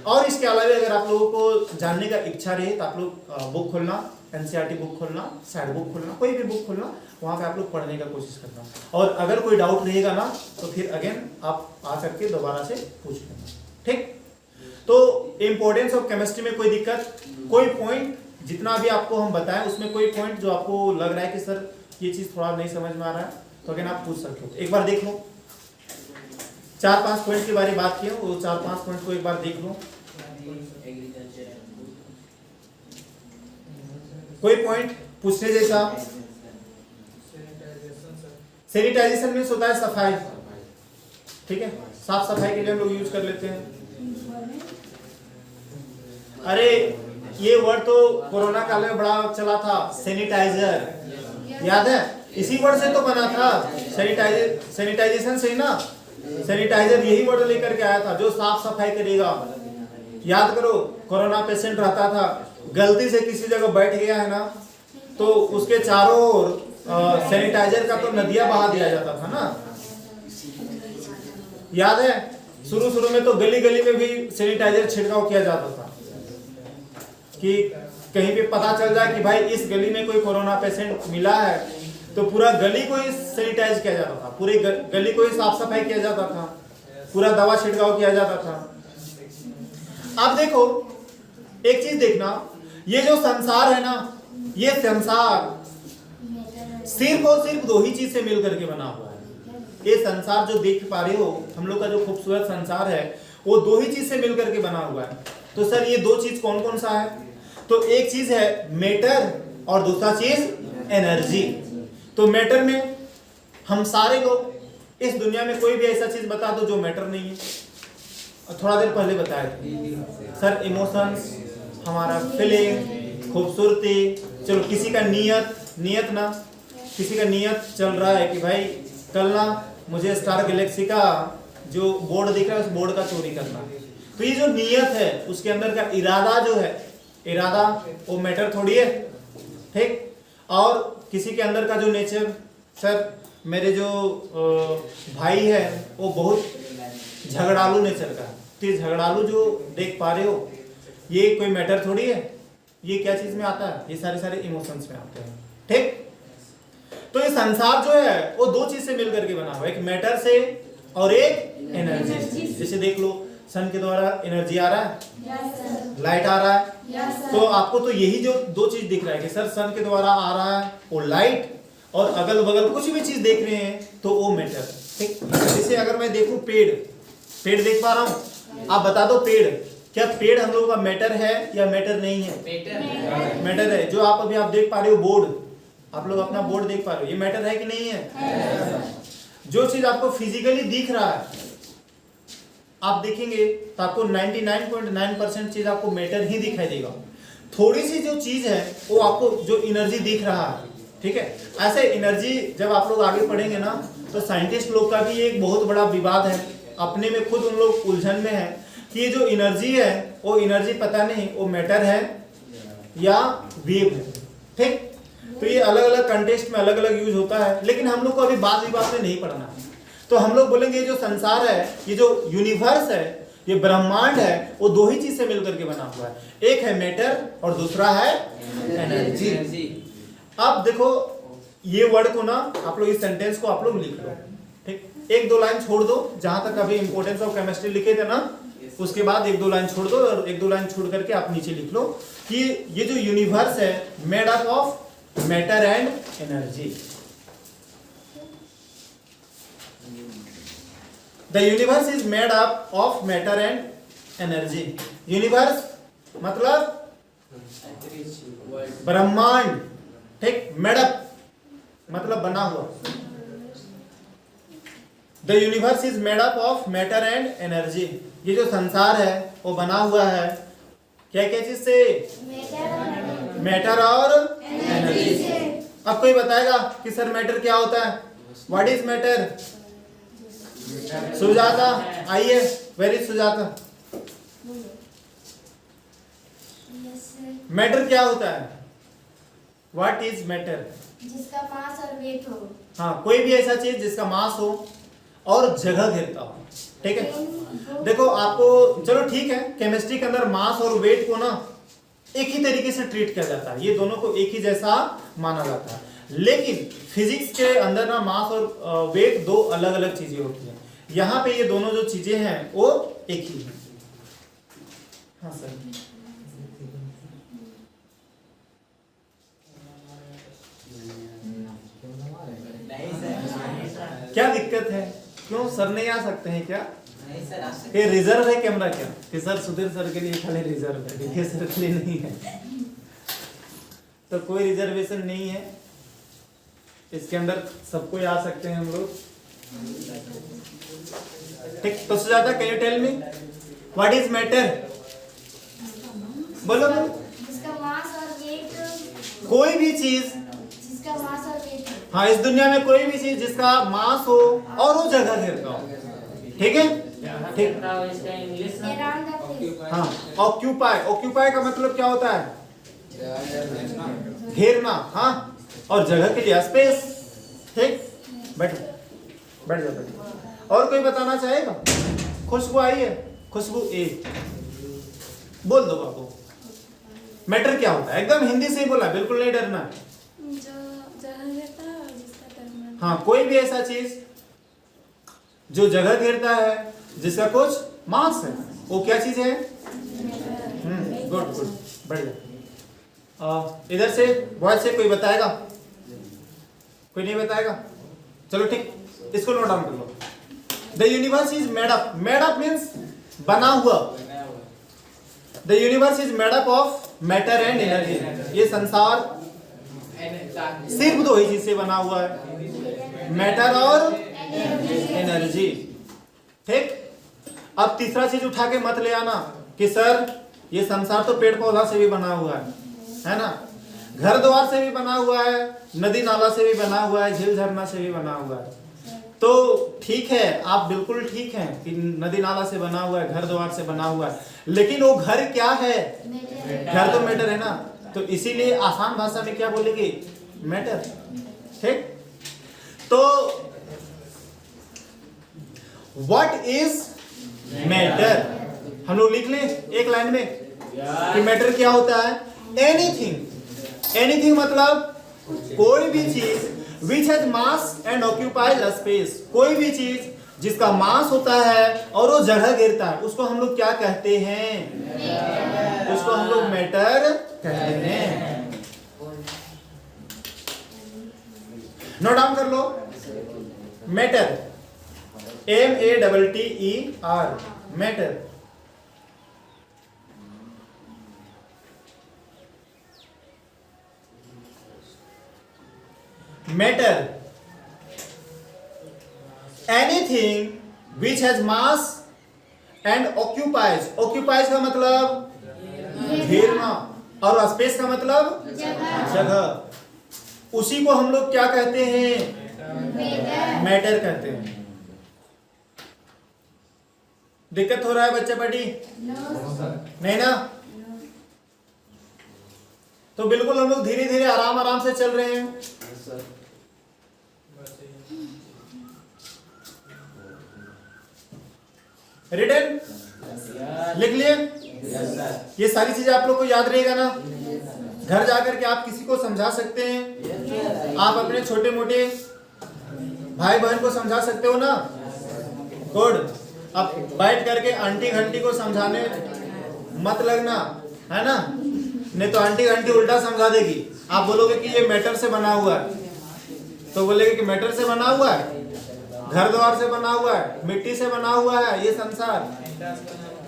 और इसके अलावा अगर आप लोगों को जानने का इच्छा रहे तो आप लोग बुक खोलना, NCERT बुक खोलना, साइड बुक खोलना, कोई भी बुक खोलना, वहां पे आप लोग पढ़ने का कोशिश करना। और अगर कोई डाउट रहेगा ना तो फिर अगेन आप आ करके दोबारा से पूछ लेना, ठीक। तो इंपॉर्टेंस ऑफ केमिस्ट्री में कोई दिक्कत, कोई पॉइंट जितना भी आपको हम बताएं उसमें कोई पॉइंट जो आपको लग रहा है कि सर ये चीज थोड़ा नहीं समझ में आ रहा है, तो अगेन आप पूछ सकते हो। एक बार देख लो, 4-5 पॉइंट के बारे में बात किए, वो 4-5 पॉइंट को एक बार देख लो। कोई पॉइंट पूछने जैसा? सैनिटाइजेशन मीन्स होता है सफाई, ठीक है, साफ सफाई के लिए हम लोग यूज कर लेते हैं। अरे ये वर्ड तो कोरोना काल में बड़ा चला था, सैनिटाइजर, याद है? इसी वर्ड से तो बना था, सैनिटाइजेशन से ही ना, सैनिटाइजर यही वर्ड लेकर के आया था, जो साफ सफाई करेगा। याद करो, कोरोना पेशेंट रहता था, गलती से किसी जगह बैठ गया है ना, तो उसके चारों ओर सैनिटाइजर का तो नदिया बहा दिया जाता था ना, याद है? शुरू में तो गली गली में भी सैनिटाइजर छिड़काव किया जाता था कि कहीं पे पता चल जाए कि भाई इस गली में कोई कोरोना पेशेंट मिला है, तो पूरा गली को ही सैनिटाइज किया जाता था, पूरी गली को ही साफ सफाई किया जाता था, पूरा दवा छिड़काव किया जाता था। अब देखो एक चीज देखना, ये जो संसार है ना, ये संसार सिर्फ और सिर्फ 2 ही चीज से मिल करके बना हुआ है। ये संसार जो देख पा रहे हो, हम लोग का जो खूबसूरत संसार है, वो 2 ही चीज से मिल करके बना हुआ है। तो सर ये 2 चीज कौन कौन सा है? तो एक चीज है मैटर और दूसरा चीज एनर्जी। तो मैटर में हम सारे लोग, इस दुनिया में कोई भी ऐसा चीज बता दो जो मैटर नहीं है। थोड़ा देर पहले बताया था सर, इमोशंस, हमारा फीलिंग, खूबसूरती, चलो किसी का नियत ना, किसी का नियत चल रहा है कि भाई कल ना मुझे स्टार गैलेक्सी का जो बोर्ड दिख रहा है उस बोर्ड का चोरी करना। तो ये जो नियत है, उसके अंदर का इरादा जो है, इरादा वो मैटर थोड़ी है, ठीक। और किसी के अंदर का जो नेचर, सर मेरे जो भाई है वो बहुत झगड़ालू नेचर का है, तो झगड़ालू जो देख पा रहे हो, ये कोई मैटर थोड़ी है, ये क्या चीज में आता है? ये सारे इमोशंस में आते हैं, ठीक। तो ये संसार जो है वो दो चीज से मिलकर के बना हुआ है, एक मैटर से और एक एनर्जी। जैसे देख लो, सन के द्वारा एनर्जी आ रहा है, लाइट आ रहा है, तो आपको तो यही जो दो चीज दिख रहा है कि सर सन के द्वारा आ रहा है वो लाइट, और अगल बगल कुछ भी चीज देख रहे हैं तो वो मैटर। ठीक। जैसे अगर मैं देखूं पेड़ देख पा रहा हूं, आप बता दो क्या पेड़ हम लोगों का मैटर है या मैटर नहीं है? मैटर है। जो आप अभी आप देख पा रहे हो बोर्ड, आप लोग अपना बोर्ड देख पा रहे हो, ये मैटर है कि नहीं है? जो चीज आपको फिजिकली दिख रहा है आप देखेंगे तो आपको 99.9% चीज आपको मैटर ही दिखाई देगा। थोड़ी सी जो चीज है वो आपको जो एनर्जी दिख रहा है, ठीक है। ऐसे एनर्जी जब आप लोग आगे पढ़ेंगे ना तो साइंटिस्ट लोग का भी एक बहुत बड़ा विवाद है, अपने में खुद उन लोग उलझन में है कि ये जो एनर्जी है वो एनर्जी पता नहीं वो मैटर है या वेव है। ठीक। तो ये अलग अलग कंटेक्स्ट में अलग अलग यूज होता है, लेकिन हम लोग को अभी बात विवाद में नहीं पढ़ना है। तो हम लोग बोलेंगे ये जो संसार है, ये जो यूनिवर्स है, ये ब्रह्मांड है, वो दो ही चीज से मिलकर के बना हुआ है, एक है मैटर और दूसरा है एनर्जी। अब देखो ये वर्ड को ना आप लोग इस सेंटेंस को आप लोग लिख लो। ठीक। एक दो लाइन छोड़ दो, जहां तक अभी इंपॉर्टेंस ऑफ केमिस्ट्री लिखे थे ना उसके बाद एक दो लाइन छोड़ दो, और एक दो लाइन छोड़ करके आप नीचे लिख लो कि ये जो यूनिवर्स है made up of matter and energy. The universe is made up of matter and energy. Universe मतलब ब्रह्मांड। ठीक। मेड अप मतलब बना हुआ। The universe is made up of matter and energy. ये जो संसार है वो बना हुआ है क्या क्या चीज से? मैटर और एनर्जी से। अब कोई बताएगा कि सर मैटर क्या होता है? What is matter? सुजाता आइए, वेरी सुजाता। मैटर क्या होता है? What is matter? जिसका मास और वेट हो। हाँ, कोई भी ऐसा चीज जिसका मास हो और जगह घेरता हो। ठीक है। देखो आपको चलो ठीक है, केमिस्ट्री के अंदर मास और वेट को ना एक ही तरीके से ट्रीट किया जाता है, ये दोनों को एक ही जैसा माना जाता है, लेकिन फिजिक्स के अंदर ना मास और वेट दो अलग अलग चीजें होती हैं। यहाँ पे ये दोनों जो चीजें हैं वो एक ही है। हाँ सर। क्या दिक्कत है? क्यों सर नहीं आ सकते हैं क्या? नहीं सर, आ सकते ये रिजर्व है कैमरा क्या कि सर सुधीर सर के लिए खाली रिजर्व है, विजय सर के लिए नहीं है? तो कोई रिजर्वेशन नहीं है इसके अंदर, सबको आ सकते हैं हम लोग। ठीक। तो Sujata can you tell me what is matter? बोलो बोलो। जिसका मास और वेट। कोई भी चीज जिसका मास और वेट हो। हाँ, इस दुनिया में कोई भी चीज जिसका मास हो और वो जगह घेरता हो। ठीक है। ठीक। Around the place। हाँ, ऑक्यूपाई। ऑक्यूपाई का मतलब क्या होता है? घेरना। हाँ, और जगह के लिए स्पेस। ठीक। बैठो, बैठ जाओ, बैठो। और कोई बताना चाहेगा? खुशबू आई है, खुशबू ए बोल दो बाबू। मैटर क्या होता है? एकदम हिंदी से ही बोला, बिल्कुल नहीं डरना। जो जगह घेरता है और जिसका तापमान। हाँ, कोई भी ऐसा चीज जो जगह घेरता है जिसका कुछ मास है, वो क्या चीज है? गुड गुड, बढ़िया। इधर से बॉयज से कोई बताएगा? कोई नहीं बताएगा? चलो ठीक, इसको नोट डाउन कर लो। The universe is made up. Made up means बना हुआ। The universe is made up of matter and energy. ये संसार सिर्फ दो ही चीज से बना हुआ है, मैटर और एनर्जी। ठीक। अब तीसरा चीज उठा के मत ले आना कि सर ये संसार तो पेड़ पौधा से भी बना हुआ है ना, घर द्वार से भी बना हुआ है, नदी नाला से भी बना हुआ है, झील झरना से भी बना हुआ है। तो ठीक है, आप बिल्कुल ठीक हैं कि नदी नाला से बना हुआ है, घर द्वार से बना हुआ है, लेकिन वो घर क्या है? घर तो मैटर है ना। तो इसीलिए आसान भाषा में क्या बोलेंगे? मैटर। ठीक। तो व्हाट इज मैटर? हम लोग लिख लें एक लाइन में कि मैटर क्या होता है? एनीथिंग। एनीथिंग मतलब कोई भी चीज विच has mass and occupies a space, कोई भी चीज जिसका मास होता है और वो जगह घेरता है, उसको हम लोग क्या कहते हैं? उसको हम लोग मैटर कहते हैं। नोट डाउन कर लो, matter, MATTER, matter. Matter, anything which has mass and occupies, occupies का मतलब घेरना और स्पेस का मतलब जगह, उसी को हम लोग क्या कहते हैं? मैटर कहते हैं। दिक्कत हो रहा है बच्चे पढ़ी? नहीं ना? तो बिल्कुल हम लोग धीरे धीरे आराम आराम से चल रहे हैं। रिटन लिख लिए? ये सारी चीजें आप लोग को याद रहेगा ना? घर जाकर के आप किसी को समझा सकते हैं, आप अपने छोटे मोटे भाई बहन को समझा सकते हो ना? गुड। अब बैठ करके आंटी घंटी को समझाने मत लगना, है ना? नहीं तो आंटी घंटी उल्टा समझा देगी। आप बोलोगे कि ये मैटर से बना हुआ है, तो बोलेगे कि मैटर से बना हुआ है, घर द्वार से बना हुआ है, मिट्टी से बना हुआ है ये संसार,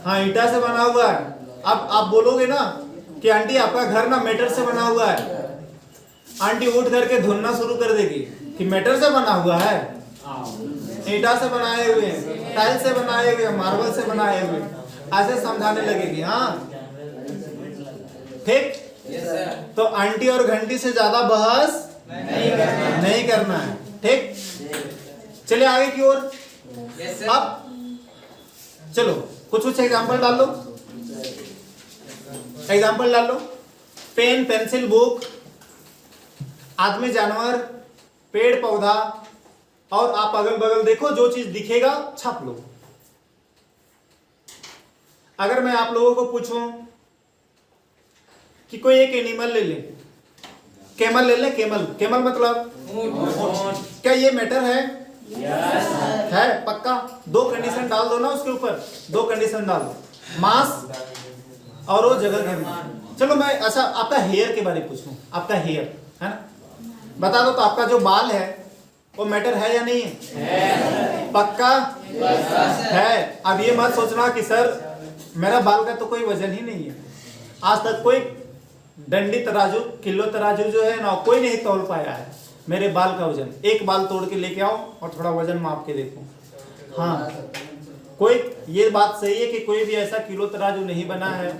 हाँ ईंटा से बना हुआ है। अब आप बोलोगे ना कि आंटी आपका घर ना मैटर से बना हुआ है, आंटी उठ करके धुनना शुरू कर देगी कि मैटर से बना हुआ है, ईंटा से बनाए हुए, टाइल से बनाए हुए, मार्बल से बनाए हुए, ऐसे समझाने लगेगी। हाँ ठीक। तो आंटी और घंटी से ज्यादा बहस नहीं करना है, ठीक। चलिए आगे की ओर। अब चलो कुछ एग्जांपल डाल लो, एग्जांपल डाल लो। पेन, पेंसिल, बुक, आदमी, जानवर, पेड़ पौधा, और आप अगल बगल देखो, जो चीज दिखेगा छाप लो। अगर मैं आप लोगों को पूछूं कि कोई एक एनिमल ले ले, कैमल ले ले, कैमल, कैमल मतलब क्या ये मैटर है? है पक्का। दो कंडीशन डाल दो ना उसके ऊपर, दो कंडीशन डाल दो, मास और वो जगह घेरना। चलो मैं अच्छा आपका हेयर के बारे में पूछूं, आपका हेयर है ना, बता दो तो आपका जो बाल है वो मैटर है या नहीं है? पक्का है। अब ये मत सोचना कि सर मेरा बाल का तो कोई वजन ही नहीं है, आज तक कोई डंडी तराजू, किलो तराजू जो है ना, कोई नहीं तौल पाया है मेरे बाल का वजन। एक बाल तोड़ के लेके आओ और थोड़ा वजन माप के देखो। हाँ कोई, ये बात सही है कि कोई भी ऐसा किलो तराजू नहीं बना है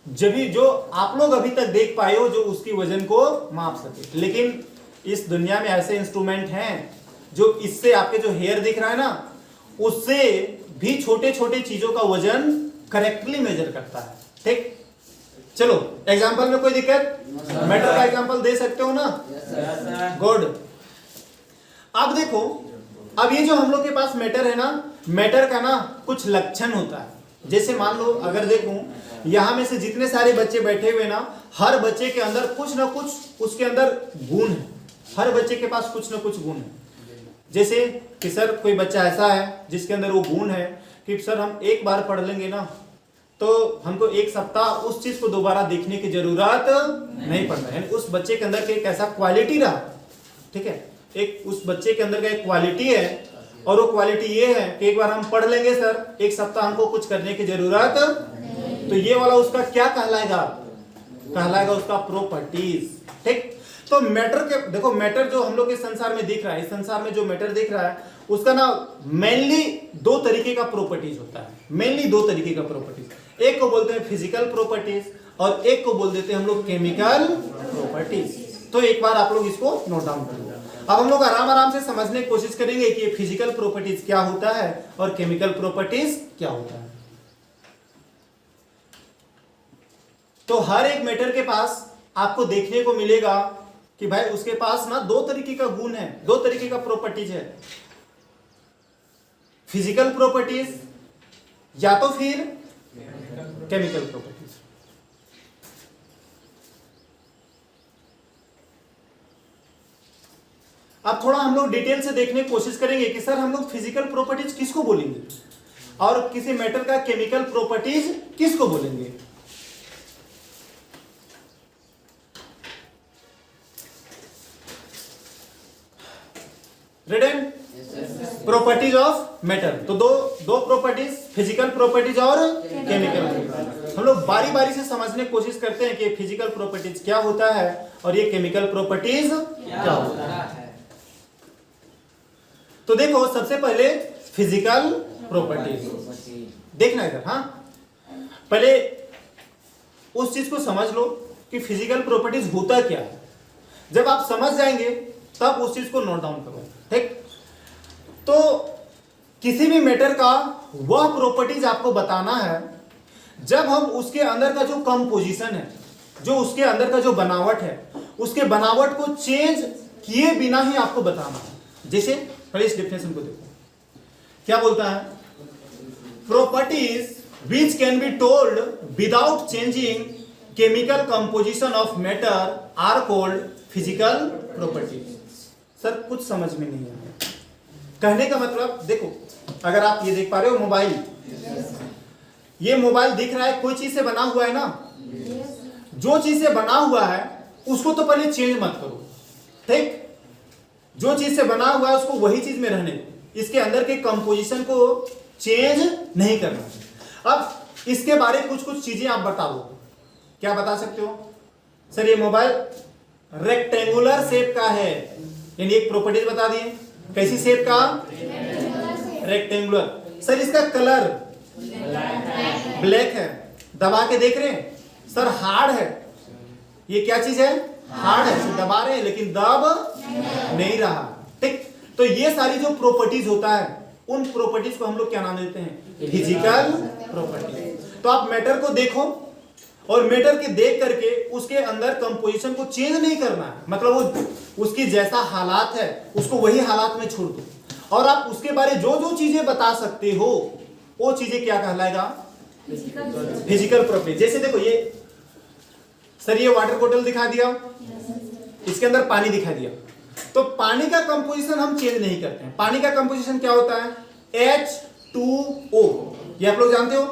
जब भी जो आप लोग अभी तक देख पाए हो जो उसकी वजन को माप सके। लेकिन इस दुनिया में ऐसे इंस्ट्रूमेंट हैं जो इससे आपके जो हेयर दिख रहा है ना, उससे भी छोटे छोटे चीजों का वजन करेक्टली मेजर करता है, ठीक। चलो एग्जांपल में कोई दिक्कत? मैटर का एग्जांपल दे सकते हो ना? गुड। अब देखो, अब ये जो हम लोग के पास मैटर है ना, मैटर का ना कुछ लक्षण होता है। जैसे मान लो अगर देखूं यहां में से जितने सारे बच्चे बैठे हुए ना, हर बच्चे के अंदर कुछ ना कुछ उसके अंदर गुण है, हर बच्चे के पास कुछ ना कुछ गुण है। जैसे कि सर कोई बच्चा ऐसा है जिसके अंदर वो गुण है कि सर हम एक बार पढ़ लेंगे ना तो हमको एक सप्ताह उस चीज को दोबारा देखने की जरूरत नहीं पड़ता है। उस बच्चे के अंदर एक ऐसा क्वालिटी रहा, ठीक है, एक उस बच्चे के अंदर का एक क्वालिटी है, और वो क्वालिटी ये है कि एक बार हम पढ़ लेंगे सर, एक सप्ताह हमको कुछ करने की जरूरत। तो ये वाला उसका क्या कहलाएगा? कहलाएगा उसका प्रॉपर्टीज, ठीक। तो मैटर के देखो, मैटर जो हम लोग इस संसार में दिख रहा है, इस संसार में जो मैटर दिख रहा है उसका ना मेनली दो तरीके का प्रॉपर्टीज होता है, मेनली दो तरीके का प्रॉपर्टीज। एक को बोलते हैं फिजिकल प्रॉपर्टीज और एक को बोल देते हैं हम लोग केमिकल प्रॉपर्टीज। तो एक बार आप लोग इसको नोट डाउन कर लो। अब हम लोग आराम आराम से समझने की कोशिश करेंगे कि ये फिजिकल प्रॉपर्टीज क्या होता है और केमिकल प्रॉपर्टीज क्या होता है। तो हर एक मैटर के पास आपको देखने को मिलेगा कि भाई उसके पास ना दो तरीके का गुण है, दो तरीके का प्रॉपर्टीज है, फिजिकल प्रॉपर्टीज या तो फिर केमिकल प्रॉपर्टीज। अब थोड़ा हम लोग डिटेल से देखने की कोशिश करेंगे कि सर हम लोग फिजिकल प्रॉपर्टीज किसको बोलेंगे और किसी मेटल का केमिकल प्रॉपर्टीज किसको बोलेंगे। रेडेन प्रॉपर्टीज ऑफ मेटल, तो दो प्रॉपर्टीज, फिजिकल प्रॉपर्टीज और केमिकल प्रॉपर्टीज। हम लोग बारी बारी से समझने की कोशिश करते हैं कि फिजिकल प्रॉपर्टीज क्या होता है और ये केमिकल प्रॉपर्टीज क्या होता है। तो देखो सबसे पहले फिजिकल प्रॉपर्टीज देखना इधर। हाँ, पहले उस चीज को समझ लो कि फिजिकल प्रॉपर्टीज होता क्या है। जब आप समझ जाएंगे तब उस चीज को नोट डाउन करो। ठीक, तो किसी भी मैटर का वह प्रॉपर्टीज आपको बताना है जब हम उसके अंदर का जो कंपोजिशन है, जो उसके अंदर का जो बनावट है, उसके बनावट को चेंज किए बिना ही आपको बताना है। जैसे पहले इस डेफिनेशन को देखो, क्या बोलता है, properties which can be told without changing chemical composition of matter are called physical properties. Sir कुछ समझ में नहीं आया कहने का मतलब, देखो अगर आप ये देख पा रहे हो मोबाइल, ये मोबाइल दिख रहा है, कोई चीज से बना हुआ है ना, जो चीज से बना हुआ है उसको तो पहले चेंज मत करो। ठीक, जो चीज से बना हुआ है उसको वही चीज में रहने दो, इसके अंदर के कंपोजिशन को चेंज नहीं करना। अब इसके बारे में कुछ चीजें आप बता दो, क्या बता सकते हो? सर ये मोबाइल रेक्टेंगुलर शेप का है, यानी एक प्रॉपर्टीज बता दिए। कैसी शेप का? रेक्टेंगुलर। सर इसका कलर ब्लैक है, दबा के देख रहे हैं। सर हार्ड है, ये क्या चीज है? हार्ड है, दबा रहे हैं लेकिन दब नहीं रहा। ठीक, तो ये सारी जो प्रॉपर्टीज होता है उन प्रॉपर्टीज को हम लोग क्या नाम देते हैं? Physical properties. तो आप मैटर को देखो और मैटर के देख करके उसके अंदर कंपोजिशन को चेंज नहीं करना है, मतलब वो उसकी जैसा हालात है उसको वही हालात में छोड़ दो, और आप उसके बारे जो जो चीजें बता सकते हो वो चीजें क्या कहलाएगा? Physical property. जैसे देखो ये सर ये वाटर बॉटल दिखा दिया, इसके अंदर पानी दिखा दिया, तो पानी का कंपोजिशन हम चेंज नहीं करते हैं। पानी का कंपोजिशन क्या होता है? H2O, ये आप लोग जानते हो?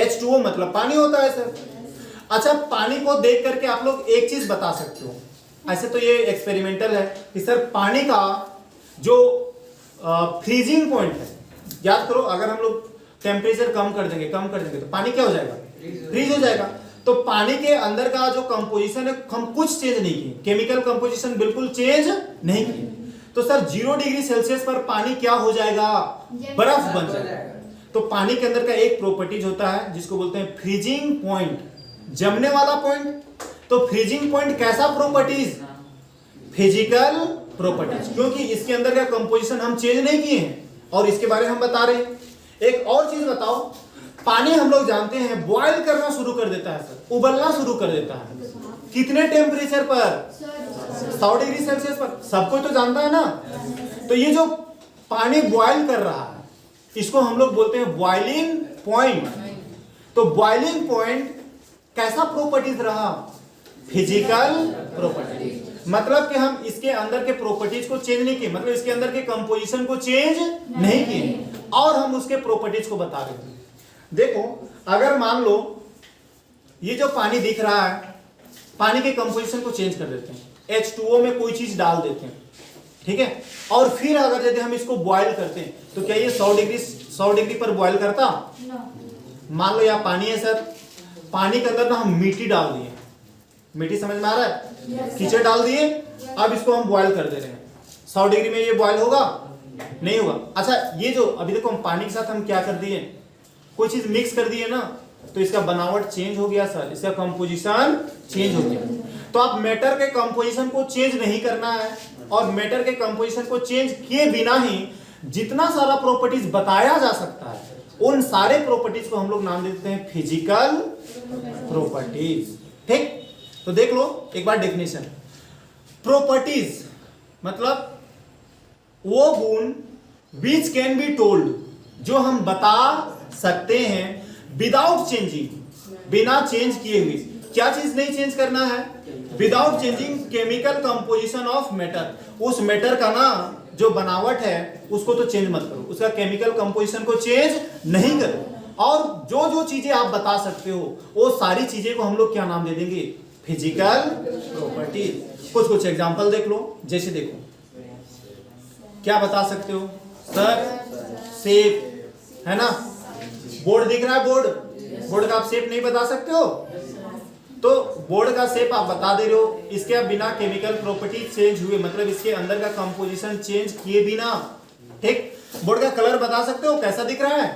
H2O मतलब पानी होता है सर। अच्छा, पानी को देख करके आप लोग एक चीज बता सकते हो, ऐसे तो ये एक्सपेरिमेंटल है कि सर पानी का जो फ्रीजिंग पॉइंट है, याद करो अगर हम लोग टेम्परेचर कम कर देंगे तो पानी क्या हो जाएगा? फ्रीज हो जाएगा। तो पानी के अंदर का जो कंपोजिशन है हम कुछ चेंज नहीं किए, केमिकल कंपोजिशन बिल्कुल चेंज नहीं किए। तो सर 0 डिग्री सेल्सियस पर पानी क्या हो जाएगा? बर्फ बन जाएगा। तो पानी के अंदर का एक प्रॉपर्टीज होता है जिसको बोलते हैं फ्रीजिंग पॉइंट, जमने वाला पॉइंट। तो फ्रीजिंग पॉइंट कैसा प्रॉपर्टीज? फिजिकल प्रॉपर्टीज, क्योंकि इसके अंदर का कंपोजिशन हम चेंज नहीं किए हैं और इसके बारे में हम बता रहे हैं। एक और चीज बताओ, पानी हम लोग जानते हैं बॉयल करना शुरू कर देता है सर, उबलना शुरू कर देता है। कितने टेम्परेचर पर? 100 डिग्री सेल्सियस पर। सबको तो जानता है ना। तो ये जो पानी बॉयल कर रहा है इसको हम लोग बोलते हैं बॉइलिंग पॉइंट। तो बॉइलिंग पॉइंट कैसा प्रॉपर्टीज रहा? Physical properties. मतलब कि हम इसके अंदर के प्रॉपर्टीज को चेंज नहीं किए, मतलब इसके अंदर के कंपोजिशन को चेंज नहीं किए और हम उसके प्रॉपर्टीज को बता रहे हैं। देखो अगर मान लो ये जो पानी दिख रहा है, पानी के कंपोजिशन को चेंज कर देते हैं, H2O में कोई चीज डाल देते हैं, ठीक है, और फिर अगर यदि हम इसको बॉयल करते हैं तो क्या ये 100 डिग्री पर बॉयल करता? मान लो यहाँ पानी है सर, पानी के अंदर ना हम मिट्टी डाल दिए, मिट्टी समझ में आ रहा है? कीचड़ डाल दिए, अब इसको हम बॉयल कर दे रहे हैं, 100 डिग्री में ये बॉयल होगा? नहीं होगा। अच्छा, ये जो अभी देखो हम पानी के साथ हम क्या कर दिए, कोई चीज मिक्स कर दिए ना, तो इसका बनावट चेंज हो गया सर, इसका कंपोजिशन चेंज हो गया। तो आप मैटर के कंपोजिशन को चेंज नहीं करना है, और मैटर के कंपोजिशन को चेंज किए बिना ही जितना सारा प्रॉपर्टीज बताया जा सकता है उन सारे प्रॉपर्टीज को हम लोग नाम देते हैं फिजिकल प्रॉपर्टीज। ठीक, तो देख लो एक बार डेफिनेशन। प्रॉपर्टीज मतलब वो गुण विच कैन बी टोल्ड, जो हम बता सकते हैं विदाउट चेंजिंग, बिना चेंज किए हुए, क्या चीज नहीं चेंज करना है? Without changing chemical composition of matter. उस मैटर का ना जो बनावट है उसको तो चेंज मत करो, उसका केमिकल कंपोजिशन को चेंज नहीं करो। और जो जो चीजें आप बता सकते हो वो सारी चीजें को हम लोग क्या नाम दे देंगे? Physical properties. कुछ कुछ एग्जांपल देख लो। जैसे देखो, क्या बता सकते हो सर? शेप है ना, बोर्ड दिख रहा है, बोर्ड का आप शेप नहीं बता सकते हो, तो बोर्ड का शेप आप बता दे रहे हो, इसके अब बिना केमिकल प्रॉपर्टी चेंज हुए, मतलब इसके अंदर का कंपोजिशन चेंज किए बिना। ठीक, बोर्ड का कलर बता सकते हो कैसा दिख रहा है?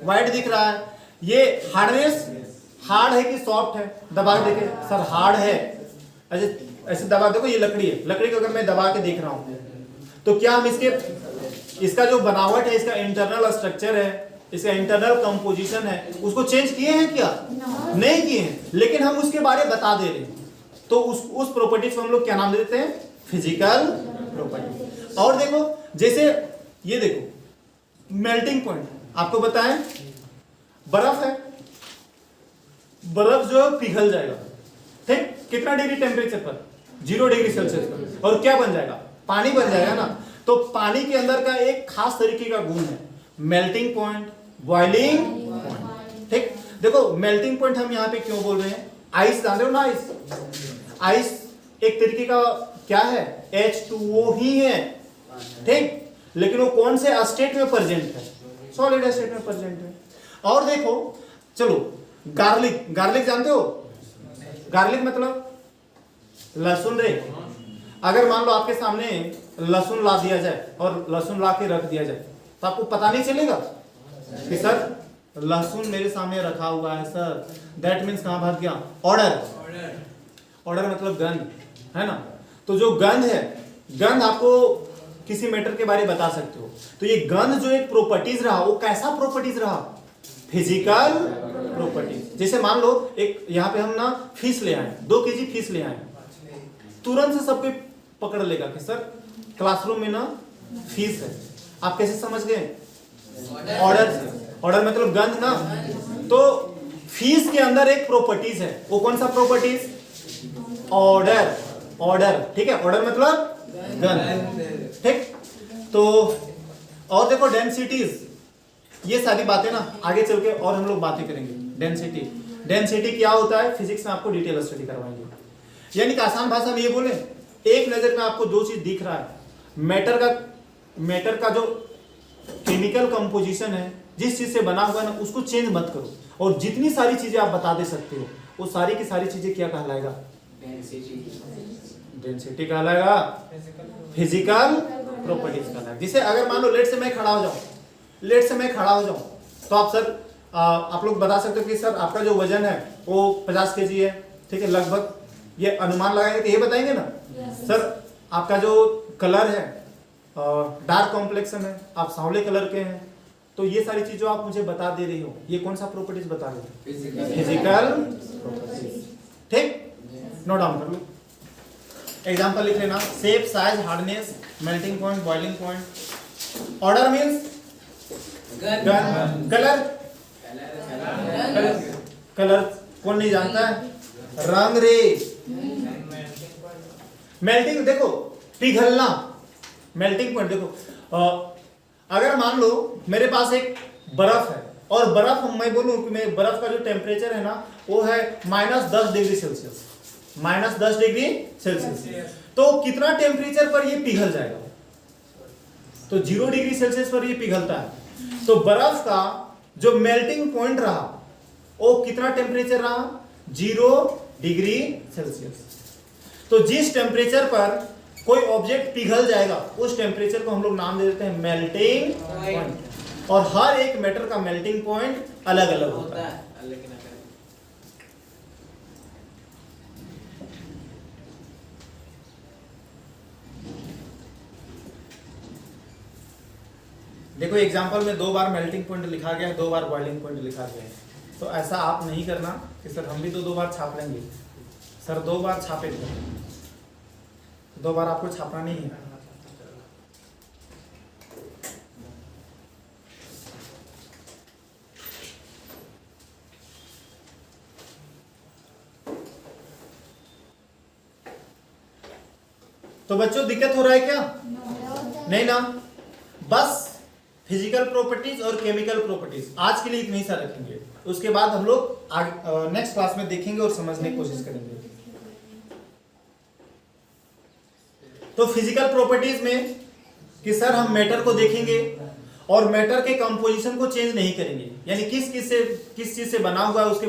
व्हाइट दिख रहा है। ये हार्डनेस, हार्ड है कि सॉफ्ट है? दबा के देखे सर, हार्ड है। ऐसे दबा देखो, ये लकड़ी है, लकड़ी को अगर मैं दबा के देख रहा हूं तो क्या हम इसका जो बनावट है, इसका इंटरनल स्ट्रक्चर है, इसका इंटरनल कंपोजिशन है, उसको चेंज किए हैं क्या? नहीं किए हैं, लेकिन हम उसके बारे बता दे रहे हैं, तो उस प्रॉपर्टीज को हम लोग क्या नाम देते हैं? Physical property. और देखो, जैसे ये देखो मेल्टिंग पॉइंट, आपको बताएं बर्फ है, बर्फ जो पिघल जाएगा, ठीक, कितना डिग्री टेम्परेचर पर? 0 डिग्री सेल्सियस पर, और क्या बन जाएगा? पानी बन जाएगा ना। तो पानी के अंदर का एक खास तरीके का गुण है मेल्टिंग पॉइंट, बॉइलिंग पॉइंट। ठीक, देखो मेल्टिंग पॉइंट हम यहाँ पे क्यों बोल रहे हैं? आइस जान रहे हो ना, आइस एक तरीके का क्या है? H2O ही है, ठीक, लेकिन वो कौन से स्टेट में प्रेजेंट है? सॉलिड स्टेट में प्रेजेंट है। और देखो, चलो गार्लिक जानते हो? गार्लिक मतलब लहसुन रे। अगर मान लो आपके सामने लहसुन ला दिया जाए और लहसुन ला के रख दिया जाए, तो आपको पता नहीं चलेगा कि सर लहसुन मेरे सामने रखा हुआ है सर। दैट मीन्स कहां भाग गया? ऑर्डर मतलब गंध है ना। तो जो गंध है, गंध आपको किसी मैटर के बारे में बता सकते हो, तो ये गंध जो एक प्रॉपर्टीज रहा, वो कैसा प्रॉपर्टीज रहा? Physical properties. जैसे मान लो एक यहाँ पे हम ना फिश ले आए, 2 केजी फिश ले आए, तुरंत से सबको पकड़ लेगा कि सर क्लासरूम में ना फिश है। आप कैसे समझ गए? ऑर्डर से। ऑर्डर मतलब गंध ना। तो फिश के अंदर एक प्रॉपर्टीज है, वो कौन सा प्रॉपर्टीज? ऑर्डर। ठीक है, ऑर्डर मतलब गंध। ठीक, तो और देखो डेंसिटीज, ये सारी बातें ना आगे चल के और हम लोग बातें करेंगे। डेंसिटी क्या होता है फिजिक्स में आपको डिटेल स्टडी करवाएंगे। यानी कि आसान भाषा में ये बोले, एक नजर में आपको 2 चीज दिख रहा है, मैटर का जो केमिकल कंपोजिशन है, जिस चीज से बना हुआ है ना, उसको चेंज मत करो, और जितनी सारी चीजें आप बता दे सकते हो वो सारी की सारी चीजें क्या कहलाएगा? डेंसिटी कहलाएगा, फिजिकल प्रॉपर्टीज कहलाएगा। जैसे अगर मान लो लेट से मैं खड़ा हो जाऊं, तो आप सर आप लोग बता सकते हो कि सर आपका जो वजन है वो 50 केजी है, ठीक है, लगभग ये अनुमान लगाएंगे तो ये बताएंगे ना। सर आपका जो कलर है डार्क कॉम्प्लेक्शन है, आप सांवले कलर के हैं, तो ये सारी चीज जो आप मुझे बता दे रही हो, ये कौन सा प्रॉपर्टीज बता रहे हो? Physical properties. ठीक, नोट डाउन कर लो। एग्जांपल लिख लेना, shape, size, hardness, melting point, boiling point. Order means colour कौन नहीं जानता है? रंग रे। मेल्टिंग देखो, पिघलना, मेल्टिंग पॉइंट देखो। अगर मान लो मेरे पास एक बर्फ है, और बर्फ मैं बोलूं कि मैं बर्फ का जो टेम्परेचर है ना वो है -10 डिग्री सेल्सियस, -10 डिग्री सेल्सियस, तो कितना टेम्परेचर पर ये पिघल जाएगा? तो 0 डिग्री सेल्सियस पर ये पिघलता है। तो बर्फ का जो मेल्टिंग पॉइंट रहा वो कितना टेम्परेचर रहा? 0 डिग्री सेल्सियस। तो जिस टेम्परेचर पर कोई ऑब्जेक्ट पिघल जाएगा उस टेम्परेचर को हम लोग नाम दे देते हैं मेल्टिंग पॉइंट। और हर एक मैटर का मेल्टिंग पॉइंट अलग अलग होता है। देखो एग्जांपल में 2 बार मेल्टिंग पॉइंट लिखा गया है, 2 बार बॉइलिंग पॉइंट लिखा गया है। तो ऐसा आप नहीं करना कि सर हम भी तो 2 बार छाप लेंगे। सर 2 बार छापे, 2 बार आपको छापना नहीं है। तो बच्चों दिक्कत हो रहा है क्या? नहीं ना। बस फिजिकल प्रॉपर्टीज और केमिकल प्रॉपर्टीज आज के लिए इतना ही सा रखेंगे, उसके बाद हम लोग नेक्स्ट क्लास में देखेंगे और समझने की कोशिश करेंगे। तो फिजिकल प्रॉपर्टीज में कि सर हम मैटर को देखेंगे और मैटर के कंपोजिशन को चेंज नहीं करेंगे, यानी किस चीज से बना हुआ है उसके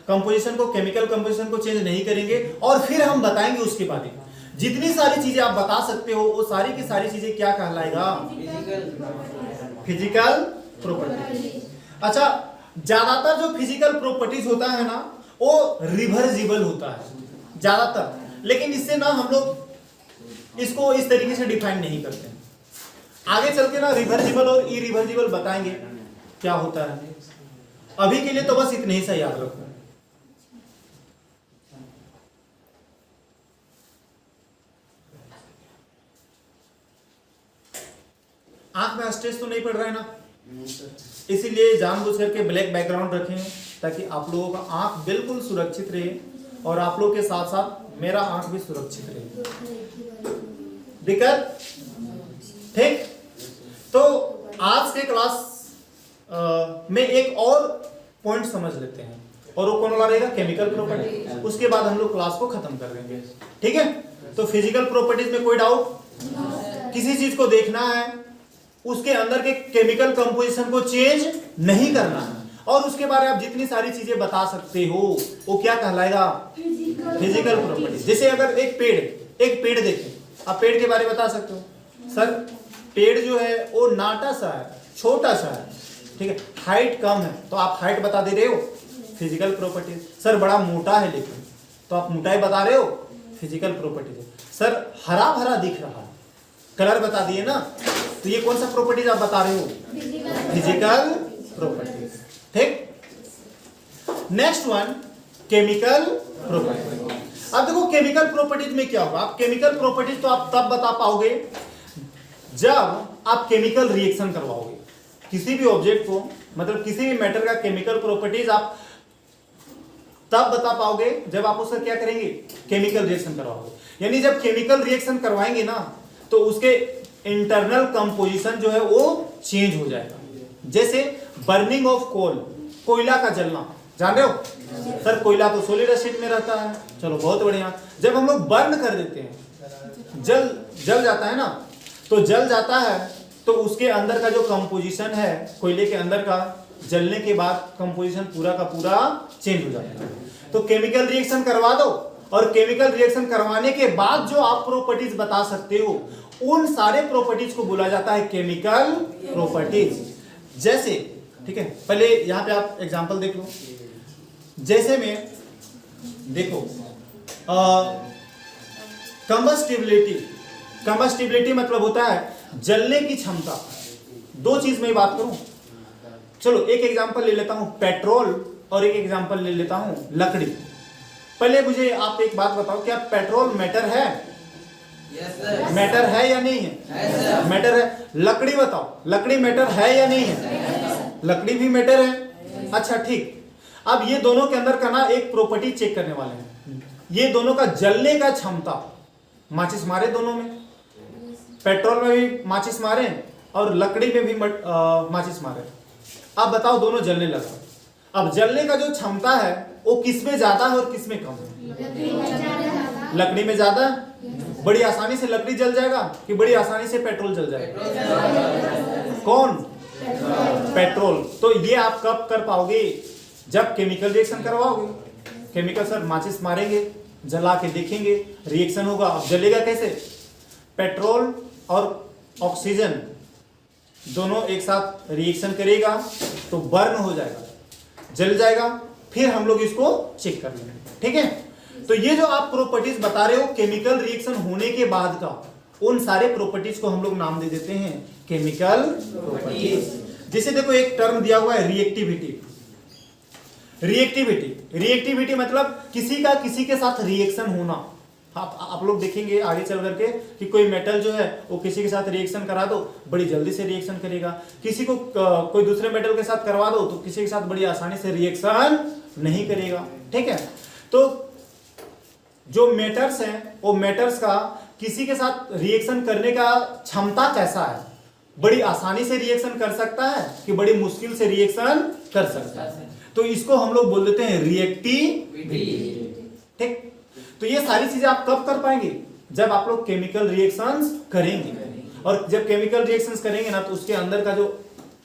कंपोजिशन को, केमिकल कंपोजिशन को चेंज नहीं करेंगे। और फिर हम बताएंगे उसके बारे में जितनी सारी चीजें आप बता सकते हो वो सारी की सारी चीजें क्या कहलाएगा? Physical properties. अच्छा, ज्यादातर जो फिजिकल प्रॉपर्टीज होता है ना वो रिवर्सिबल होता है ज्यादातर, लेकिन इससे ना हम लोग इसको इस तरीके से डिफाइन नहीं करते हैं। आगे चल के ना रिवर्सिबल और इरिवर्सिबल बताएंगे क्या होता है। अभी के लिए तो बस इतने ही सा याद रखो। आंख में स्ट्रेस तो नहीं पड़ रहा है ना, इसीलिए जानबूझ करके ब्लैक बैकग्राउंड रखे हैं ताकि आप लोगों का आंख बिल्कुल सुरक्षित रहे और आप लोग के साथ साथ मेरा आंख भी सुरक्षित रहे। दिक्कत? ठीक। तो आज के क्लास में एक और पॉइंट समझ लेते हैं और वो कौन वाला रहेगा? Chemical property. उसके बाद हम लोग क्लास को खत्म कर देंगे, ठीक है? तो फिजिकल प्रॉपर्टीज में कोई डाउट? किसी चीज को देखना है, उसके अंदर के केमिकल कंपोजिशन को चेंज नहीं करना है और उसके बारे में आप जितनी सारी चीजें बता सकते हो वो क्या कहलाएगा? Physical properties. जैसे अगर एक पेड़ देखें, आप पेड़ के बारे में बता सकते हो सर पेड़ जो है वो नाटा सा है, छोटा सा है, ठीक है, हाइट कम है, तो आप हाइट बता दे रहे हो, फिजिकल प्रॉपर्टीज। सर बड़ा मोटा है लेकिन, तो आप मोटाई बता रहे हो, फिजिकल प्रॉपर्टीज। सर हरा भरा दिख रहा है, कलर बता दिए ना, तो ये कौन सा प्रॉपर्टीज आप बता रहे हो? Physical properties. ठीक। Next one chemical properties. अब देखो केमिकल प्रॉपर्टीज में क्या होगा? आप केमिकल प्रॉपर्टीज तो आप तब बता पाओगे जब आप केमिकल रिएक्शन करवाओगे किसी भी ऑब्जेक्ट को, मतलब किसी भी मैटर का केमिकल प्रॉपर्टीज आप तब बता पाओगे जब आप उसका क्या करेंगे? केमिकल रिएक्शन करवाओगे। यानी जब केमिकल रिएक्शन करवाएंगे ना तो उसके इंटरनल कंपोजिशन जो है वो चेंज हो जाएगा। जैसे बर्निंग ऑफ कोल, कोयला का जलना, जान रहे हो? सर कोयला तो सॉलिड स्टेट में रहता है, चलो बहुत बढ़िया। जब हम लोग बर्न कर देते हैं, जल जाता है ना, तो जल जाता है तो उसके अंदर का जो कंपोजिशन है कोयले के अंदर का, जलने के बाद कंपोजिशन पूरा का पूरा चेंज हो जाता है। तो केमिकल रिएक्शन करवा दो और केमिकल रिएक्शन करवाने के बाद जो आप प्रॉपर्टीज बता सकते हो उन सारे प्रॉपर्टीज को बोला जाता है केमिकल प्रॉपर्टीज। जैसे, ठीक है, पहले यहां पे आप एग्जांपल देख लो। जैसे में देखो कंबस्टिबिलिटी मतलब होता है जलने की क्षमता। दो चीज में बात करूं, चलो एक एग्जांपल ले लेता हूं पेट्रोल और एक एग्जांपल ले लेता हूं लकड़ी। पहले मुझे आप एक बात बताओ, क्या पेट्रोल मैटर है? मैटर है या नहीं है? मैटर है। लकड़ी बताओ, लकड़ी मैटर है या नहीं है? लकड़ी भी मैटर है। अच्छा ठीक, अब ये दोनों के अंदर का ना एक प्रॉपर्टी चेक करने वाले हैं। ये दोनों का जलने का क्षमता, माचिस मारे दोनों में, पेट्रोल में भी माचिस मारे और लकड़ी में भी माचिस मारे। अब बताओ दोनों जलने लगा, अब जलने का जो क्षमता है वो किसमें ज्यादा है और किसमें कम है? लकड़ी में ज्यादा है। बड़ी आसानी से लकड़ी जल जाएगा कि बड़ी आसानी से पेट्रोल जल जाएगा? कौन? पेट्रोल। तो ये आप कब कर पाओगे? जब केमिकल रिएक्शन करवाओगे। केमिकल सर माचिस मारेंगे, जला के देखेंगे, रिएक्शन होगा। अब जलेगा कैसे? पेट्रोल और ऑक्सीजन दोनों एक साथ रिएक्शन करेगा तो बर्न हो जाएगा, जल जाएगा, फिर हम लोग इसको चेक कर लेंगे। ठीक है, तो ये जो आप प्रॉपर्टीज बता रहे हो केमिकल रिएक्शन होने के बाद का, उन सारे प्रॉपर्टीज को हम लोग नाम दे देते हैं केमिकल प्रॉपर्टीज। जैसे देखो एक टर्म दिया हुआ है रिएक्टिविटी। रिएक्टिविटी मतलब किसी का किसी के साथ रिएक्शन होना। आप लोग देखेंगे आगे चल करके कि कोई मेटल जो है वो किसी के साथ रिएक्शन करा दो बड़ी जल्दी से रिएक्शन करेगा, किसी को कोई दूसरे मेटल के साथ करवा दो तो किसी के साथ बड़ी आसानी से रिएक्शन नहीं करेगा। ठीक है, तो जो मेटर्स हैं वो मेटर्स का किसी के साथ रिएक्शन करने का क्षमता कैसा है, बड़ी आसानी से रिएक्शन कर सकता है कि बड़ी मुश्किल से रिएक्शन कर सकता है, तो इसको हम लोग बोल देते हैं रिएक्टिविटी। ठीक, तो ये सारी चीजें आप कब कर पाएंगे, जब आप लोग केमिकल रिएक्शंस करेंगे। और जब केमिकल रिएक्शंस करेंगे ना, तो उसके अंदर का जो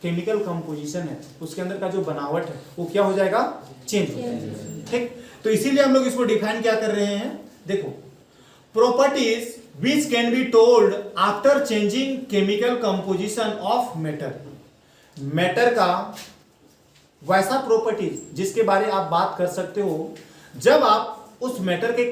केमिकल कंपोजिशन है, उसके अंदर का जो बनावट है, वो क्या हो जाएगा, चेंज हो जाएगा। ठीक, तो इसीलिए हम लोग इसको डिफाइन क्या कर रहे हैं, देखो, properties which can be told after changing chemical composition of matter। Matter का वैसा प्रॉपर्टीज जिसके बारे आप बात कर सकते हो जब आप उस मैटर के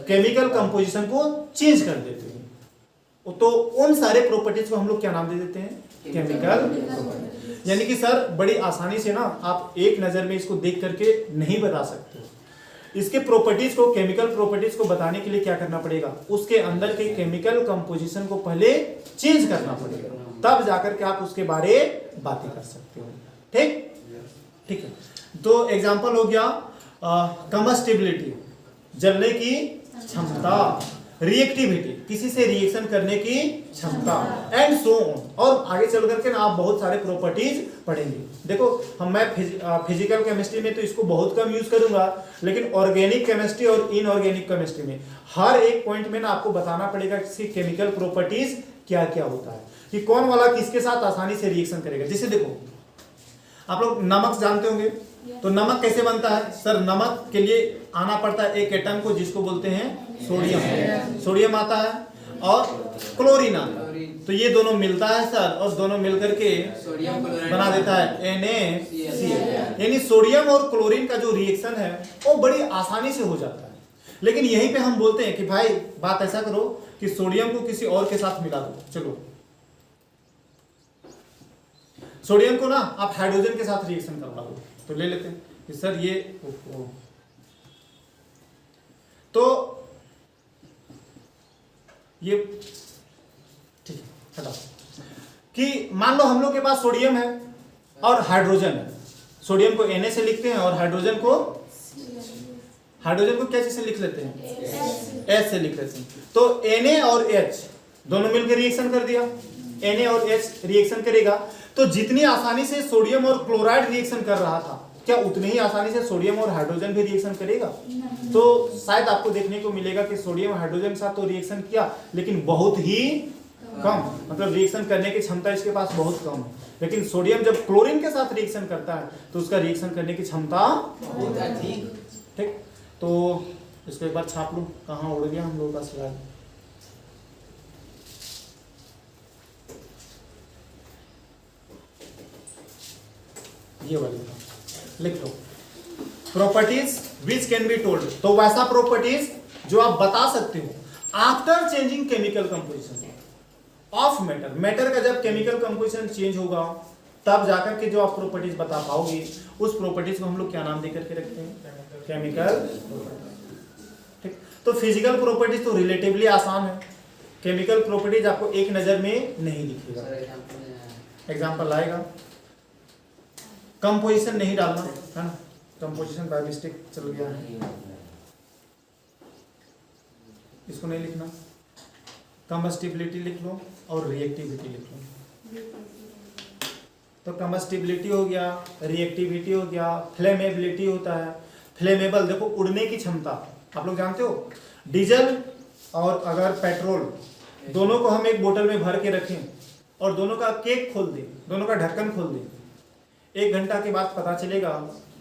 केमिकल कंपोजिशन को चेंज कर देते हो, तो उन सारे प्रॉपर्टीज को हम लोग क्या नाम दे देते हैं, केमिकल। यानी कि सर बड़ी आसानी से ना आप एक नजर में इसको देख करके नहीं बता सकते हो। इसके प्रॉपर्टीज को, केमिकल प्रॉपर्टीज को बताने के लिए क्या करना पड़ेगा, उसके अंदर के केमिकल कंपोजिशन को पहले चेंज करना पड़ेगा, तब जाकर के आप उसके बारे बातें कर सकते हो। ठीक, ठीक है। तो एग्जांपल हो गया कंबस्टिबिलिटी, जलने की क्षमता, रिएक्टिविटी, किसी से रिएक्शन करने की क्षमता, एंड सो ऑन। और आगे चल करके ना आप बहुत सारे प्रॉपर्टीज पढ़ेंगे। देखो मैं फिजिकल केमिस्ट्री में तो इसको बहुत कम यूज करूंगा, लेकिन ऑर्गेनिक केमिस्ट्री और इनऑर्गेनिक केमिस्ट्री में हर एक पॉइंट में ना आपको बताना पड़ेगा कि केमिकल प्रॉपर्टीज क्या क्या होता है, कि कौन वाला किसके साथ आसानी से रिएक्शन करेगा। जैसे देखो, आप लोग नमक जानते होंगे, तो नमक कैसे बनता है सर, नमक के लिए आना पड़ता है एक एटम को जिसको बोलते हैं सोडियम, सोडियम आता है और क्लोरीन आता है, तो ये दोनों मिलता है सर, और दोनों मिलकर के सोडियम क्लोराइड बना देता है NaCl। यानी सोडियम और क्लोरीन का जो रिएक्शन है वो बड़ी आसानी से हो जाता है। लेकिन यहीं पे हम बोलते हैं कि भाई बात ऐसा करो कि सोडियम को किसी और के साथ मिला दो, चलो सोडियम को ना आप हाइड्रोजन के साथ रिएक्शन करवा दो, तो ले लेते हैं कि सर ये तो ये ठीक है, हटाओ कि मान लो हम लोग के पास सोडियम है और हाइड्रोजन है। सोडियम को Na से लिखते हैं और हाइड्रोजन को क्या चीज से लिख लेते हैं, H से लिख लेते हैं। तो Na और H दोनों मिलकर रिएक्शन कर दिया, Na और H रिएक्शन करेगा, तो जितनी आसानी से सोडियम और क्लोराइड रिएक्शन कर रहा था, क्या उतनी ही आसानी से सोडियम और हाइड्रोजन भी रिएक्शन करेगा? तो शायद आपको देखने को मिलेगा कि सोडियम और हाइड्रोजन के साथ तो रिएक्शन किया, लेकिन बहुत ही कम, मतलब रिएक्शन करने की क्षमता इसके पास बहुत कम है। लेकिन सोडियम जब क्लोरीन के साथ रिएक्शन करता है तो उसका रिएक्शन करने की क्षमता बहुत अधिक। ठीक, तो इसको एक बार छाप लो, कहाँ उड़ गया हम लोगों का स्लाइड। ये वाली लिख लो, properties which can be told, तो वैसा प्रॉपर्टीज जो आप बता सकते हो after changing chemical composition of matter. Matter का जब केमिकल कंपोजिशन चेंज होगा तब जाकर के जो आप प्रॉपर्टीज बता पाओगे, उस प्रॉपर्टीज को हम लोग क्या नाम देकर के रखते हैं, केमिकल। ठीक, तो फिजिकल प्रॉपर्टीज तो रिलेटिवली आसान है, केमिकल प्रॉपर्टीज आपको एक नजर में नहीं दिखेगा। एग्जांपल आएगा, कंपोजिशन नहीं डालना है ना, कंपोजिशन बाय मिस्टेक चल गया है, इसको नहीं लिखना। कंबस्टिबिलिटी लिख लो और रिएक्टिविटी लिख लो। तो कंबस्टिबिलिटी हो गया, रिएक्टिविटी हो गया, फ्लेमेबिलिटी होता है। फ्लेमेबल देखो, उड़ने की क्षमता, आप लोग जानते हो डीजल और अगर पेट्रोल दोनों को हम एक बोतल में भर के रखें और दोनों का केक खोल दें, दोनों का ढक्कन खोल दें, 1 घंटा के बाद पता चलेगा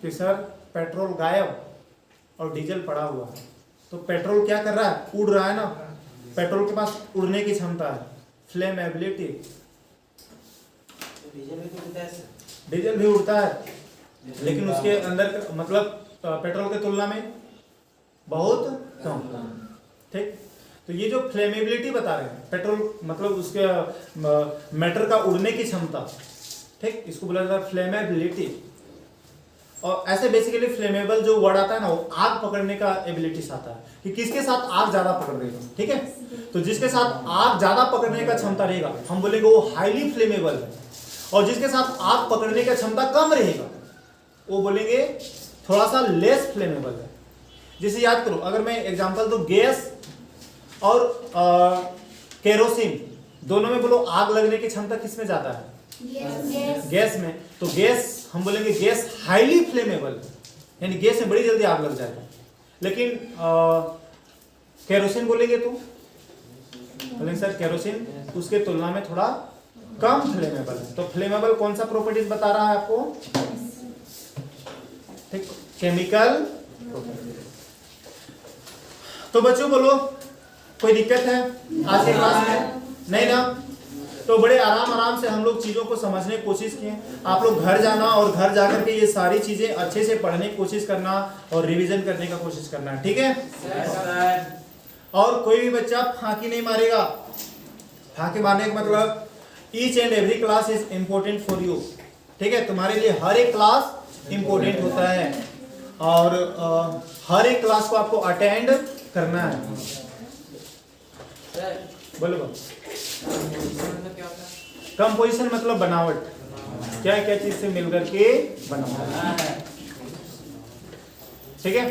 कि सर पेट्रोल गायब और डीजल पड़ा हुआ है। तो पेट्रोल क्या कर रहा है, उड़ रहा है ना, पेट्रोल के पास उड़ने की क्षमता है, फ्लेमेबिलिटी। डीजल भी उड़ता है लेकिन उसके अंदर मतलब पेट्रोल के तुलना में बहुत कम। ठीक, तो ये जो फ्लेमेबिलिटी बता रहे हैं, पेट्रोल मतलब उसके मैटर का उड़ने की क्षमता, ठीक, इसको बोला जाता है फ्लेमेबिलिटी। और ऐसे बेसिकली फ्लेमेबल जो वर्ड आता है ना, वो आग पकड़ने का एबिलिटीज आता है कि किसके साथ आग ज्यादा पकड़ रहेगा। ठीक है, तो जिसके साथ आग ज्यादा पकड़ने का क्षमता रहेगा हम बोलेंगे वो हाईली फ्लेमेबल है, और जिसके साथ आग पकड़ने का क्षमता कम रहेगा वो बोलेंगे थोड़ा सा लेस फ्लेमेबल है। जैसे याद करो, अगर मैं एग्जांपल दूं गैस और केरोसिन, दोनों में बोलो आग लगने की क्षमता किसमें ज्यादा है? गैस गैस में। तो गैस हम बोलेंगे गैस हाईली फ्लेमेबल, यानी गैस में बड़ी जल्दी आग लग जाएगा। लेकिन केरोसिन बोलेंगे तो बोलेंगे सर केरोसिन उसके तुलना में थोड़ा कम फ्लेमेबल है। तो फ्लेमेबल कौन सा प्रॉपर्टीज बता रहा है आपको? ठीक, केमिकल प्रॉपर्टीज। तो बच्चों बोलो कोई दिक्कत है आज के क्लास में? नहीं ना? तो बड़े आराम से हम लोग चीजों को समझने की कोशिश किए। आप लोग घर जाना और घर जाकर के ये सारी चीजें अच्छे से पढ़ने की कोशिश करना और रिवीजन करने का कोशिश करना, ठीक है? और कोई भी बच्चा फांकी नहीं मारेगा। फांकी मारने का मतलब each and every class is important for you, ठीक है? तुम्हारे लिए हर एक क्लास इम्पोर्टेंट होता है और हर एक क्लास को आपको अटेंड करना है। बोलो कंपोजिशन मतलब बनावट, क्या क्या चीज से मिलकर के बनावट, ठीक है?